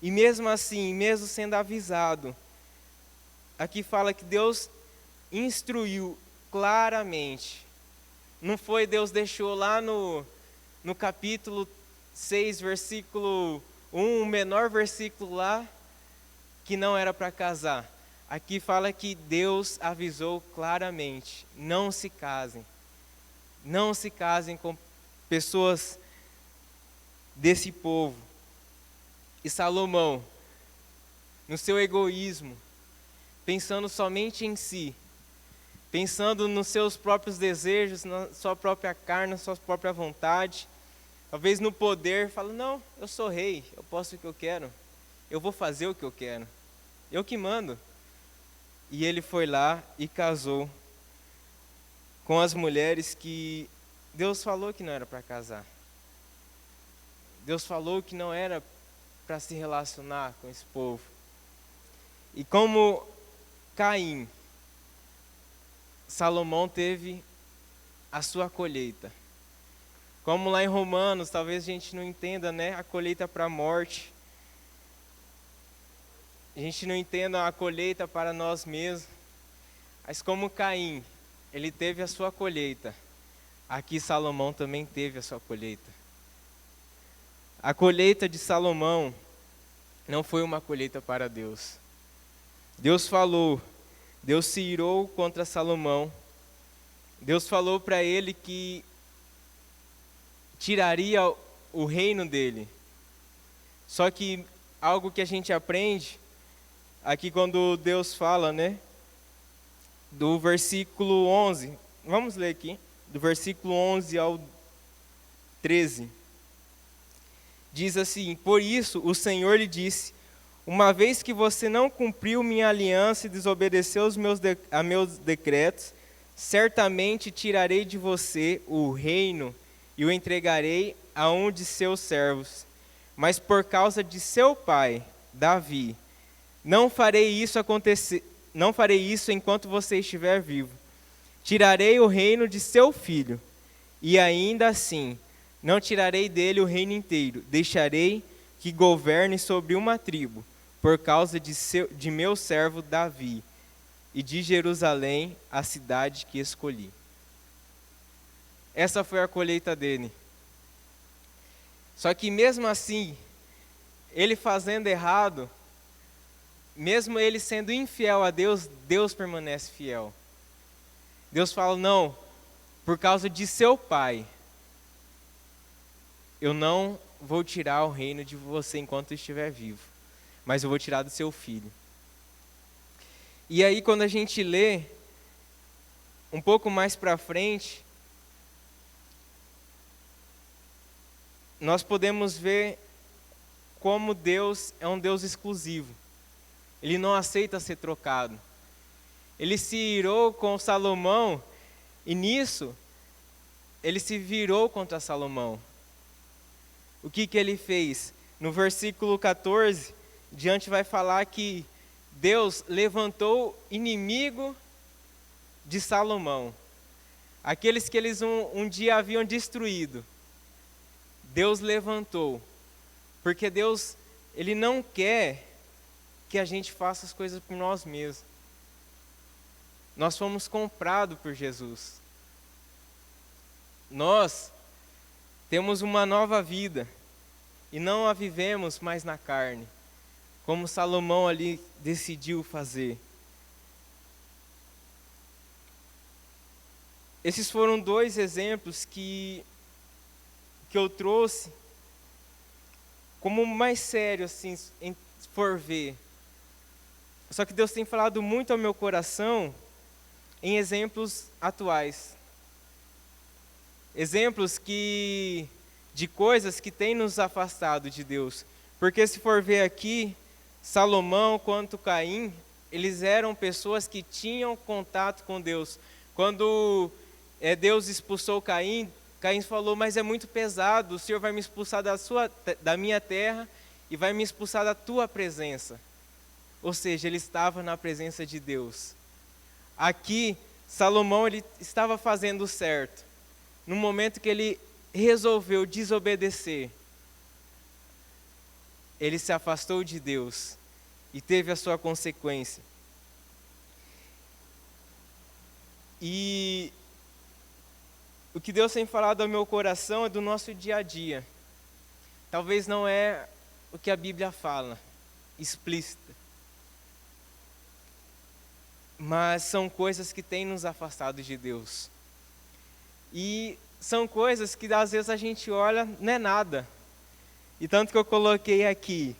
E mesmo assim, mesmo sendo avisado, aqui fala que Deus instruiu claramente. Não foi Deus deixou lá no capítulo 6, versículo 1, o menor versículo lá, que não era para casar. Aqui fala que Deus avisou claramente: não se casem. Não se casem com pessoas desse povo. E Salomão, no seu egoísmo, pensando somente em si, pensando nos seus próprios desejos, na sua própria carne, na sua própria vontade, talvez no poder, fala: não, eu sou rei, eu posso o que eu quero, eu vou fazer o que eu quero, eu que mando. E ele foi lá e casou com as mulheres que Deus falou que não era para casar. Deus falou que não era para se relacionar com esse povo. E como Caim, Salomão teve a sua colheita. Como lá em Romanos, talvez a gente não entenda, né, a colheita para a morte. A gente não entenda a colheita para nós mesmos. Mas como Caim, ele teve a sua colheita, aqui Salomão também teve a sua colheita. A colheita de Salomão não foi uma colheita para Deus. Deus falou, Deus se irou contra Salomão Deus falou para ele que tiraria o reino dele. Só que algo que a gente aprende aqui quando Deus fala, né? Do versículo 11. Vamos ler aqui. Do versículo 11 ao 13. Diz assim: por isso o Senhor lhe disse: uma vez que você não cumpriu minha aliança e desobedeceu a meus decretos, certamente tirarei de você o reino e o entregarei a um de seus servos. Mas por causa de seu pai, Davi, não farei isso acontecer, não farei isso enquanto você estiver vivo. Tirarei o reino de seu filho, e ainda assim não tirarei dele o reino inteiro. Deixarei que governe sobre uma tribo, por causa de meu servo Davi, e de Jerusalém, a cidade que escolhi. Essa foi a colheita dele. Só que mesmo assim, ele fazendo errado, mesmo ele sendo infiel a Deus, Deus permanece fiel. Deus fala: não, por causa de seu pai, eu não vou tirar o reino de você enquanto estiver vivo, mas eu vou tirar do seu filho. E aí quando a gente lê um pouco mais para frente, nós podemos ver como Deus é um Deus exclusivo. Ele não aceita ser trocado. Ele se irou com Salomão e nisso ele se virou contra Salomão. O que ele fez? No versículo 14, diante vai falar que Deus levantou inimigo de Salomão. Aqueles que eles um dia haviam destruído. Deus levantou. Porque Deus, Ele não quer que a gente faça as coisas por nós mesmos. Nós fomos comprados por Jesus. Nós temos uma nova vida e não a vivemos mais na carne, como Salomão ali decidiu fazer. Esses foram dois exemplos que eu trouxe como mais sério, assim, se for ver. Só que Deus tem falado muito ao meu coração em exemplos atuais. Exemplos de coisas que têm nos afastado de Deus. Porque se for ver aqui, Salomão quanto Caim, eles eram pessoas que tinham contato com Deus. Quando Deus expulsou Caim, Caim falou: mas é muito pesado, o Senhor vai me expulsar da minha terra e vai me expulsar da tua presença. Ou seja, ele estava na presença de Deus. Aqui, Salomão ele estava fazendo o certo. No momento que ele resolveu desobedecer, ele se afastou de Deus e teve a sua consequência. E o que Deus tem falado ao meu coração é do nosso dia a dia. Talvez não é o que a Bíblia fala, explícita. Mas são coisas que têm nos afastado de Deus. E são coisas que às vezes a gente olha, não é nada. E tanto que eu coloquei aqui,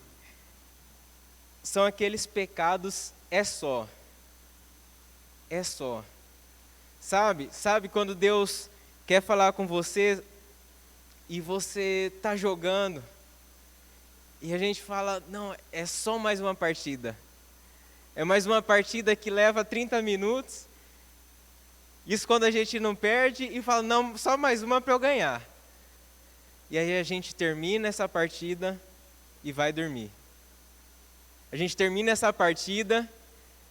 são aqueles pecados, é só. Sabe quando Deus quer falar com você e você está jogando e a gente fala: não, é só mais uma partida. É mais uma partida que leva 30 minutos. Isso quando a gente não perde e fala: não, só mais uma para eu ganhar. E aí a gente termina essa partida e vai dormir. A gente termina essa partida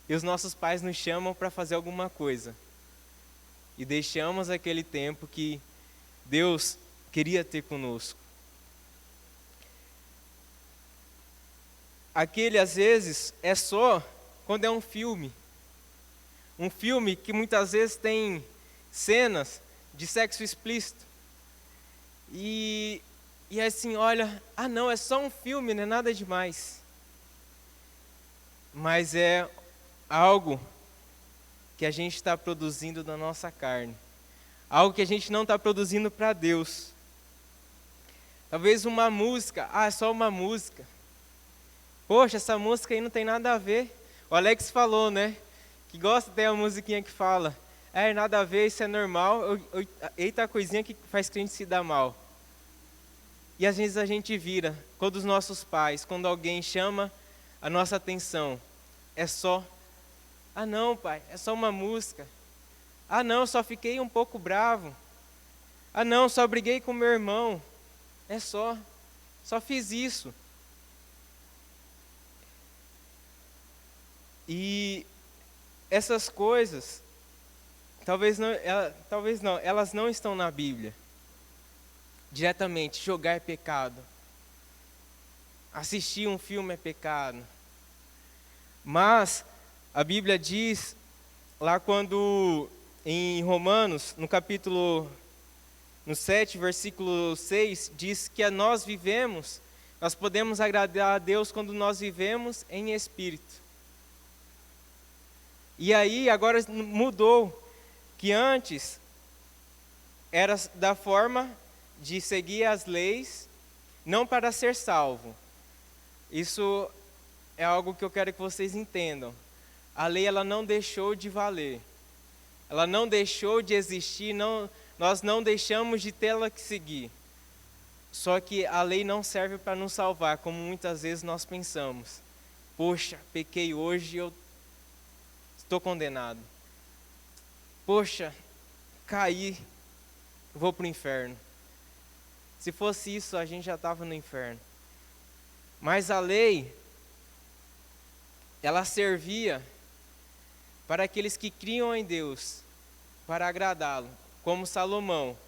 e os nossos pais nos chamam para fazer alguma coisa. E deixamos aquele tempo que Deus queria ter conosco. Aquele, às vezes, é só quando é um filme. Um filme que muitas vezes tem cenas de sexo explícito. E assim, olha, não, é só um filme, não é nada demais. Mas é algo que a gente está produzindo da nossa carne. algo que a gente não está produzindo para Deus. Talvez uma música, é só uma música. Poxa, essa música aí não tem nada a ver. O Alex falou, né? Que gosta de ter uma musiquinha que fala, nada a ver, isso é normal, eita coisinha que faz crente se dar mal. E às vezes a gente vira, quando os nossos pais, quando alguém chama a nossa atenção, é só, não pai, é só uma música. Não, só fiquei um pouco bravo. Não, só briguei com meu irmão. É só fiz isso. E essas coisas, talvez não, elas não estão na Bíblia. Diretamente, jogar é pecado. Assistir um filme é pecado. Mas a Bíblia diz, lá quando, em Romanos, no 7, versículo 6, diz que nós podemos agradar a Deus quando nós vivemos em espírito. E aí, agora mudou, que antes era da forma de seguir as leis, não para ser salvo. Isso é algo que eu quero que vocês entendam. A lei, ela não deixou de valer. Ela não deixou de existir, nós não deixamos de tê-la que seguir. Só que a lei não serve para nos salvar, como muitas vezes nós pensamos. Poxa, pequei hoje e eu estou condenado. Poxa, caí, vou para o inferno. Se fosse isso, a gente já estava no inferno. Mas a lei, ela servia para aqueles que criam em Deus, para agradá-lo, como Salomão.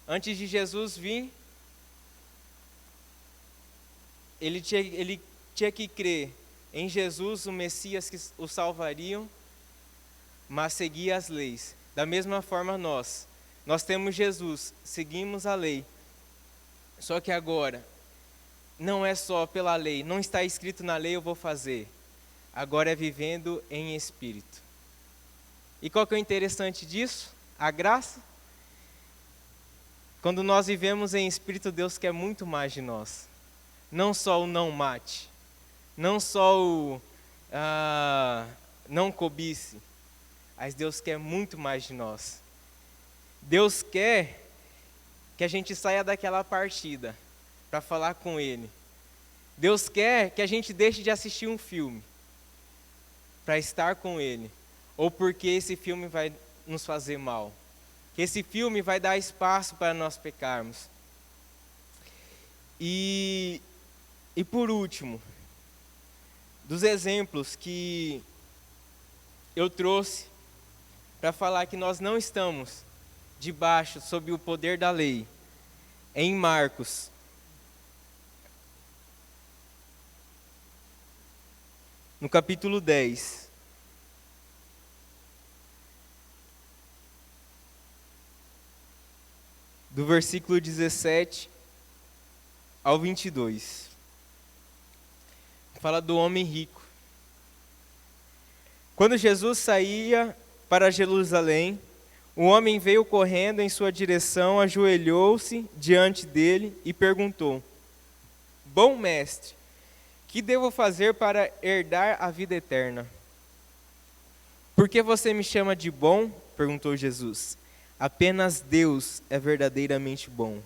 Antes de Jesus vir, ele tinha que crer em Jesus, o Messias que o salvariam, mas seguia as leis. Da mesma forma nós temos Jesus, seguimos a lei. Só que agora, não é só pela lei, não está escrito na lei eu vou fazer. Agora é vivendo em espírito. E qual que é o interessante disso? A graça. Quando nós vivemos em espírito, Deus quer muito mais de nós. Não só o não mate, não só o não cobice, mas Deus quer muito mais de nós. Deus quer que a gente saia daquela partida para falar com Ele. Deus quer que a gente deixe de assistir um filme para estar com Ele, ou porque esse filme vai nos fazer mal, que esse filme vai dar espaço para nós pecarmos. E por último, dos exemplos que eu trouxe para falar que nós não estamos debaixo, sob o poder da lei, em Marcos, no capítulo 10, do versículo 17 ao 22. Fala do homem rico. Quando Jesus saía para Jerusalém, o homem veio correndo em sua direção, ajoelhou-se diante dele e perguntou: Bom mestre, que devo fazer para herdar a vida eterna? Por que você me chama de bom? Perguntou Jesus. Apenas Deus é verdadeiramente bom.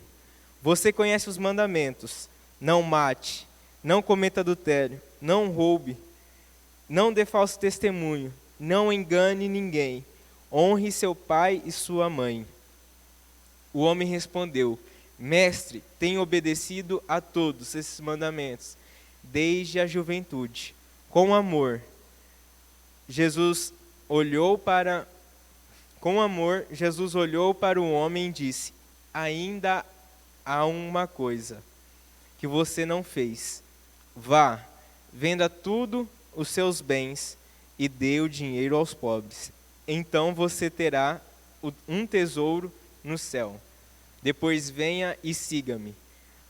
Você conhece os mandamentos: não mate, não cometa adultério, não roube, não dê falso testemunho, não engane ninguém, honre seu pai e sua mãe. O homem respondeu: Mestre, tenho obedecido a todos esses mandamentos, desde a juventude. Com amor, Jesus olhou para o homem e disse: Ainda há uma coisa que você não fez. Vá, venda tudo os seus bens e dê o dinheiro aos pobres. Então você terá um tesouro no céu. Depois venha e siga-me.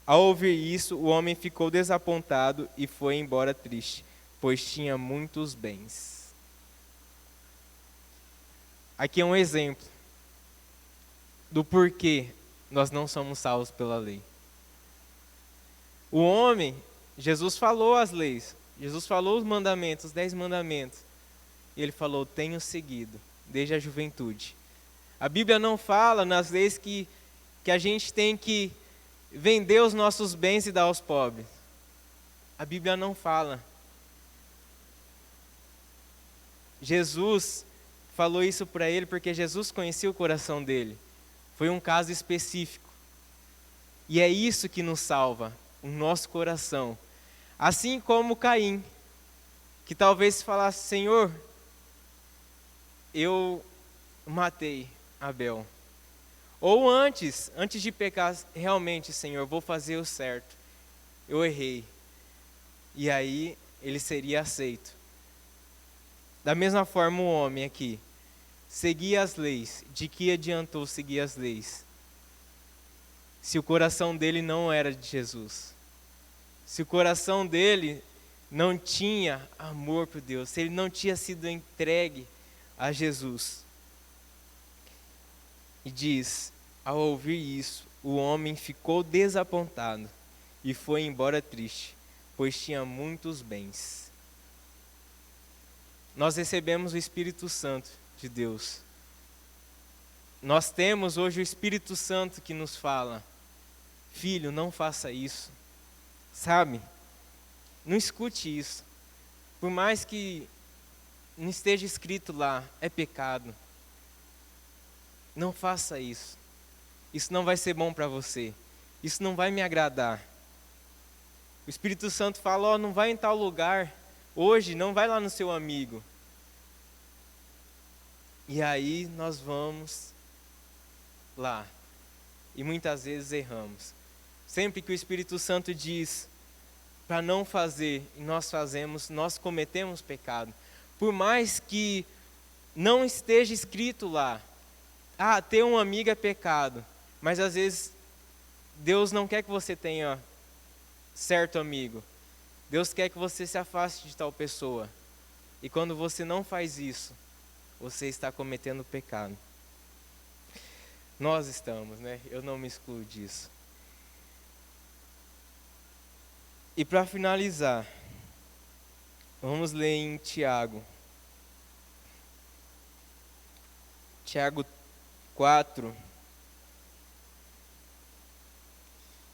Ao ouvir isso, o homem ficou desapontado e foi embora triste, pois tinha muitos bens. Aqui é um exemplo do porquê nós não somos salvos pela lei. O homem, Jesus falou as leis, Jesus falou os mandamentos, os 10 mandamentos. E ele falou, tenho seguido, desde a juventude. A Bíblia não fala nas leis que a gente tem que vender os nossos bens e dar aos pobres. A Bíblia não fala. Jesus falou isso para ele porque Jesus conhecia o coração dele. Foi um caso específico. E é isso que nos salva, o nosso coração. Assim como Caim, que talvez falasse, Senhor, eu matei Abel. Ou antes de pecar, realmente, Senhor, vou fazer o certo. Eu errei. E aí ele seria aceito. Da mesma forma o homem aqui, seguia as leis. De que adiantou seguir as leis? Se o coração dele não era de Jesus. Se o coração dele não tinha amor por Deus. Se ele não tinha sido entregue a Jesus. E diz, ao ouvir isso, o homem ficou desapontado e foi embora triste, pois tinha muitos bens. Nós recebemos o Espírito Santo de Deus. Nós temos hoje o Espírito Santo que nos fala, filho, não faça isso. Sabe? Não escute isso. Por mais que não esteja escrito lá, é pecado. Não faça isso. Isso não vai ser bom para você. Isso não vai me agradar. O Espírito Santo fala, não vai em tal lugar. Hoje, não vai lá no seu amigo. E aí nós vamos lá. E muitas vezes erramos. Sempre que o Espírito Santo diz para não fazer, e nós fazemos, nós cometemos pecado. Por mais que não esteja escrito lá, ter um amigo é pecado. Mas às vezes Deus não quer que você tenha certo amigo. Deus quer que você se afaste de tal pessoa. E quando você não faz isso, você está cometendo pecado. Nós estamos, né? Eu não me excluo disso. E para finalizar, vamos ler em Tiago. Tiago 4,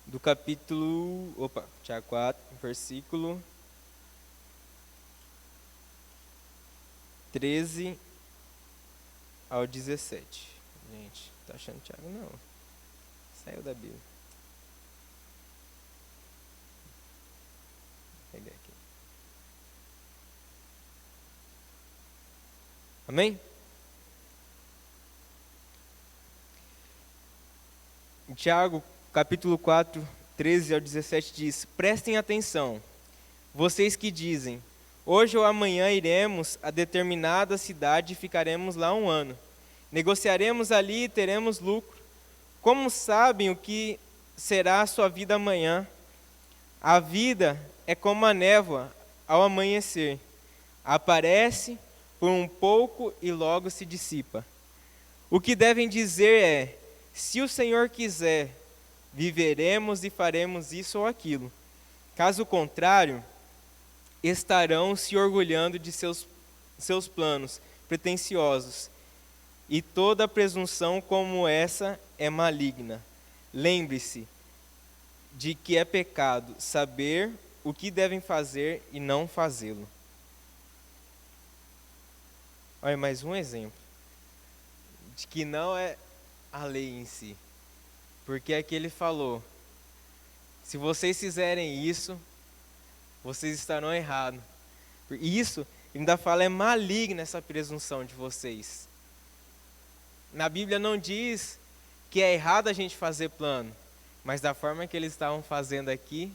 do capítulo, Tiago 4, versículo 13 ao 17. Gente, tá achando Tiago? Não. Saiu da Bíblia. Vou pegar aqui. Amém? Em Tiago, capítulo 4, 13 ao 17 diz, prestem atenção, vocês que dizem, hoje ou amanhã iremos a determinada cidade e ficaremos lá 1 ano. Negociaremos ali e teremos lucro. Como sabem o que será a sua vida amanhã? A vida é como a névoa ao amanhecer. Aparece por um pouco e logo se dissipa. O que devem dizer é, se o Senhor quiser, viveremos e faremos isso ou aquilo. Caso contrário, estarão se orgulhando de seus planos pretensiosos. E toda presunção como essa é maligna. Lembre-se de que é pecado saber o que devem fazer e não fazê-lo. Olha, mais um exemplo de que não é a lei em si. Porque aqui ele falou, se vocês fizerem isso, vocês estarão errados. Isso, ainda fala, é maligna essa presunção de vocês. Na Bíblia não diz que é errado a gente fazer plano, mas da forma que eles estavam fazendo aqui,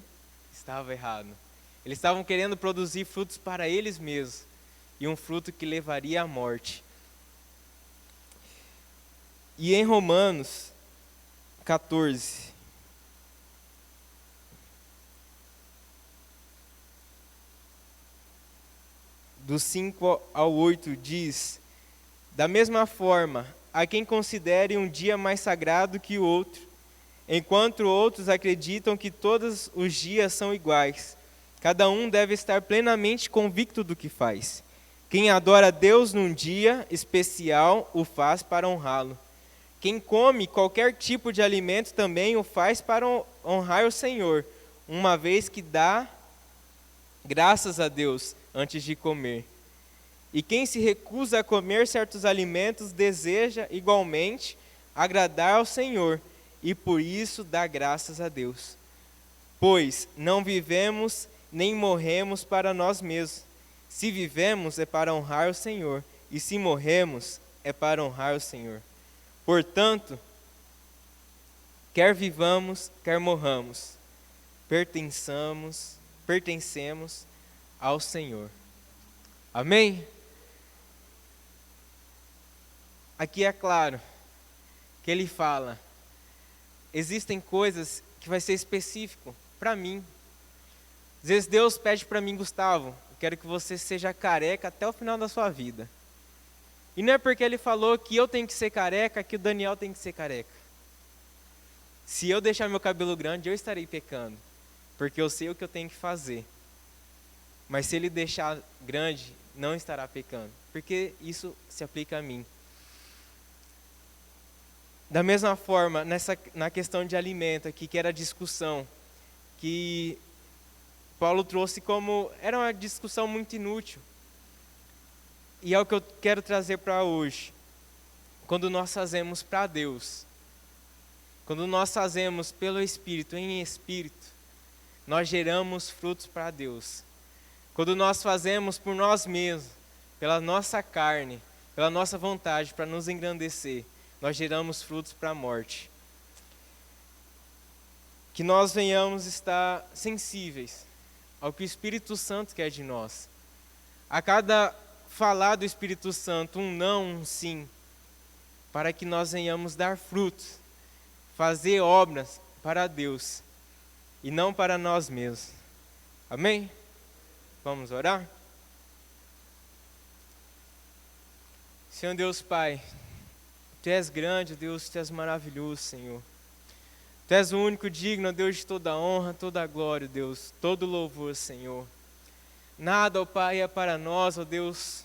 estava errado. Eles estavam querendo produzir frutos para eles mesmos, e um fruto que levaria à morte. E em Romanos 14, do 5 ao 8 diz, da mesma forma, há quem considere um dia mais sagrado que o outro, enquanto outros acreditam que todos os dias são iguais. Cada um deve estar plenamente convicto do que faz. Quem adora a Deus num dia especial, o faz para honrá-lo. Quem come qualquer tipo de alimento também o faz para honrar o Senhor, uma vez que dá graças a Deus antes de comer. E quem se recusa a comer certos alimentos deseja igualmente agradar ao Senhor, e por isso dá graças a Deus. Pois não vivemos nem morremos para nós mesmos. Se vivemos é para honrar o Senhor, e se morremos é para honrar o Senhor. Portanto, quer vivamos, quer morramos, pertencemos ao Senhor. Amém? Aqui é claro que ele fala, existem coisas que vai ser específico para mim. Às vezes Deus pede para mim, Gustavo, eu quero que você seja careca até o final da sua vida. E não é porque ele falou que eu tenho que ser careca, que o Daniel tem que ser careca. Se eu deixar meu cabelo grande, eu estarei pecando, porque eu sei o que eu tenho que fazer. Mas se ele deixar grande, não estará pecando, porque isso se aplica a mim. Da mesma forma, na questão de alimento aqui, que era a discussão, que Paulo trouxe como, era uma discussão muito inútil. E é o que eu quero trazer para hoje. Quando nós fazemos para Deus, quando nós fazemos pelo Espírito, em Espírito, nós geramos frutos para Deus. Quando nós fazemos por nós mesmos, pela nossa carne, pela nossa vontade, para nos engrandecer, nós geramos frutos para a morte. Que nós venhamos estar sensíveis ao que o Espírito Santo quer de nós. A cada falar do Espírito Santo, um não, um sim, para que nós venhamos dar frutos, fazer obras para Deus e não para nós mesmos. Amém? Vamos orar? Senhor Deus Pai, Tu és grande, Deus, Tu és maravilhoso, Senhor. Tu és o único digno, Deus, de toda honra, toda glória, Deus, todo louvor, Senhor. Nada, ó Pai, é para nós, ó Deus,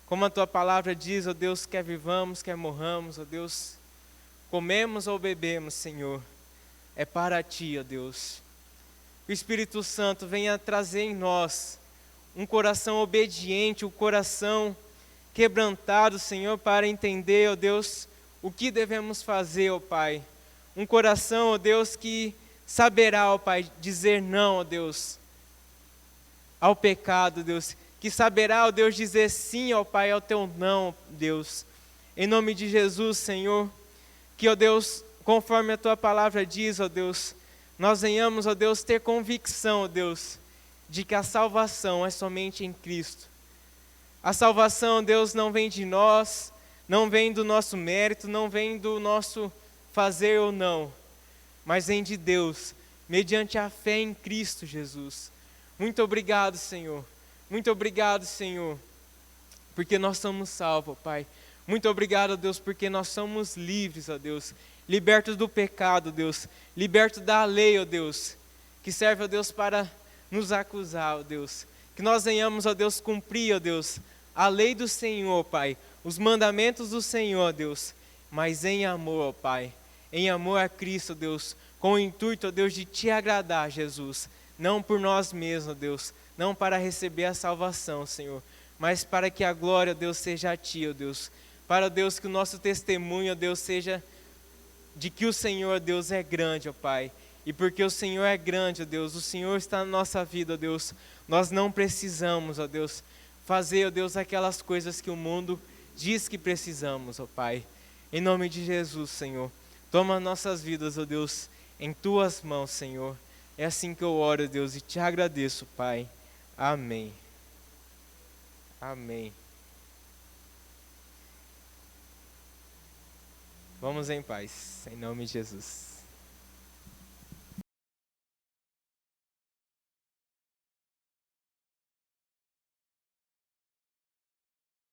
como a Tua palavra diz, ó Deus, quer vivamos, quer morramos, ó Deus, comemos ou bebemos, Senhor, é para Ti, ó Deus. O Espírito Santo venha trazer em nós um coração obediente, um coração quebrantado, Senhor, para entender, ó Deus, o que devemos fazer, ó Pai. Um coração, ó Deus, que saberá, ó Pai, dizer não, ó Deus, ao pecado, Deus, que saberá, ó Deus, dizer sim, ó Pai, ao Teu não, Deus. Em nome de Jesus, Senhor, que, ó Deus, conforme a Tua palavra diz, ó Deus, nós venhamos, ó Deus, ter convicção, ó Deus, de que a salvação é somente em Cristo. A salvação, Deus, não vem de nós, não vem do nosso mérito, não vem do nosso fazer ou não, mas vem de Deus, mediante a fé em Cristo Jesus. Muito obrigado, Senhor. Muito obrigado, Senhor, porque nós somos salvos, Pai. Muito obrigado, Deus, porque nós somos livres, ó Deus, libertos do pecado, Deus, libertos da lei, ó Deus, que serve, ó Deus, para nos acusar, ó Deus. Que nós venhamos, ó Deus, cumprir, ó Deus, a lei do Senhor, Pai, os mandamentos do Senhor, ó Deus, mas em amor, ó Pai, em amor a Cristo, ó Deus, com o intuito, ó Deus, de Te agradar, Jesus, não por nós mesmos, ó Deus, não para receber a salvação, Senhor, mas para que a glória, ó Deus, seja a Ti, ó Deus, para, ó Deus, que o nosso testemunho, ó Deus, seja de que o Senhor, ó Deus, é grande, ó Pai, e porque o Senhor é grande, ó Deus, o Senhor está na nossa vida, ó Deus, nós não precisamos, ó Deus, fazer, ó Deus, aquelas coisas que o mundo diz que precisamos, ó Pai. Em nome de Jesus, Senhor, toma nossas vidas, ó Deus, em Tuas mãos, Senhor. É assim que eu oro, ó Deus, e Te agradeço, Pai. Amém. Amém. Vamos em paz, em nome de Jesus.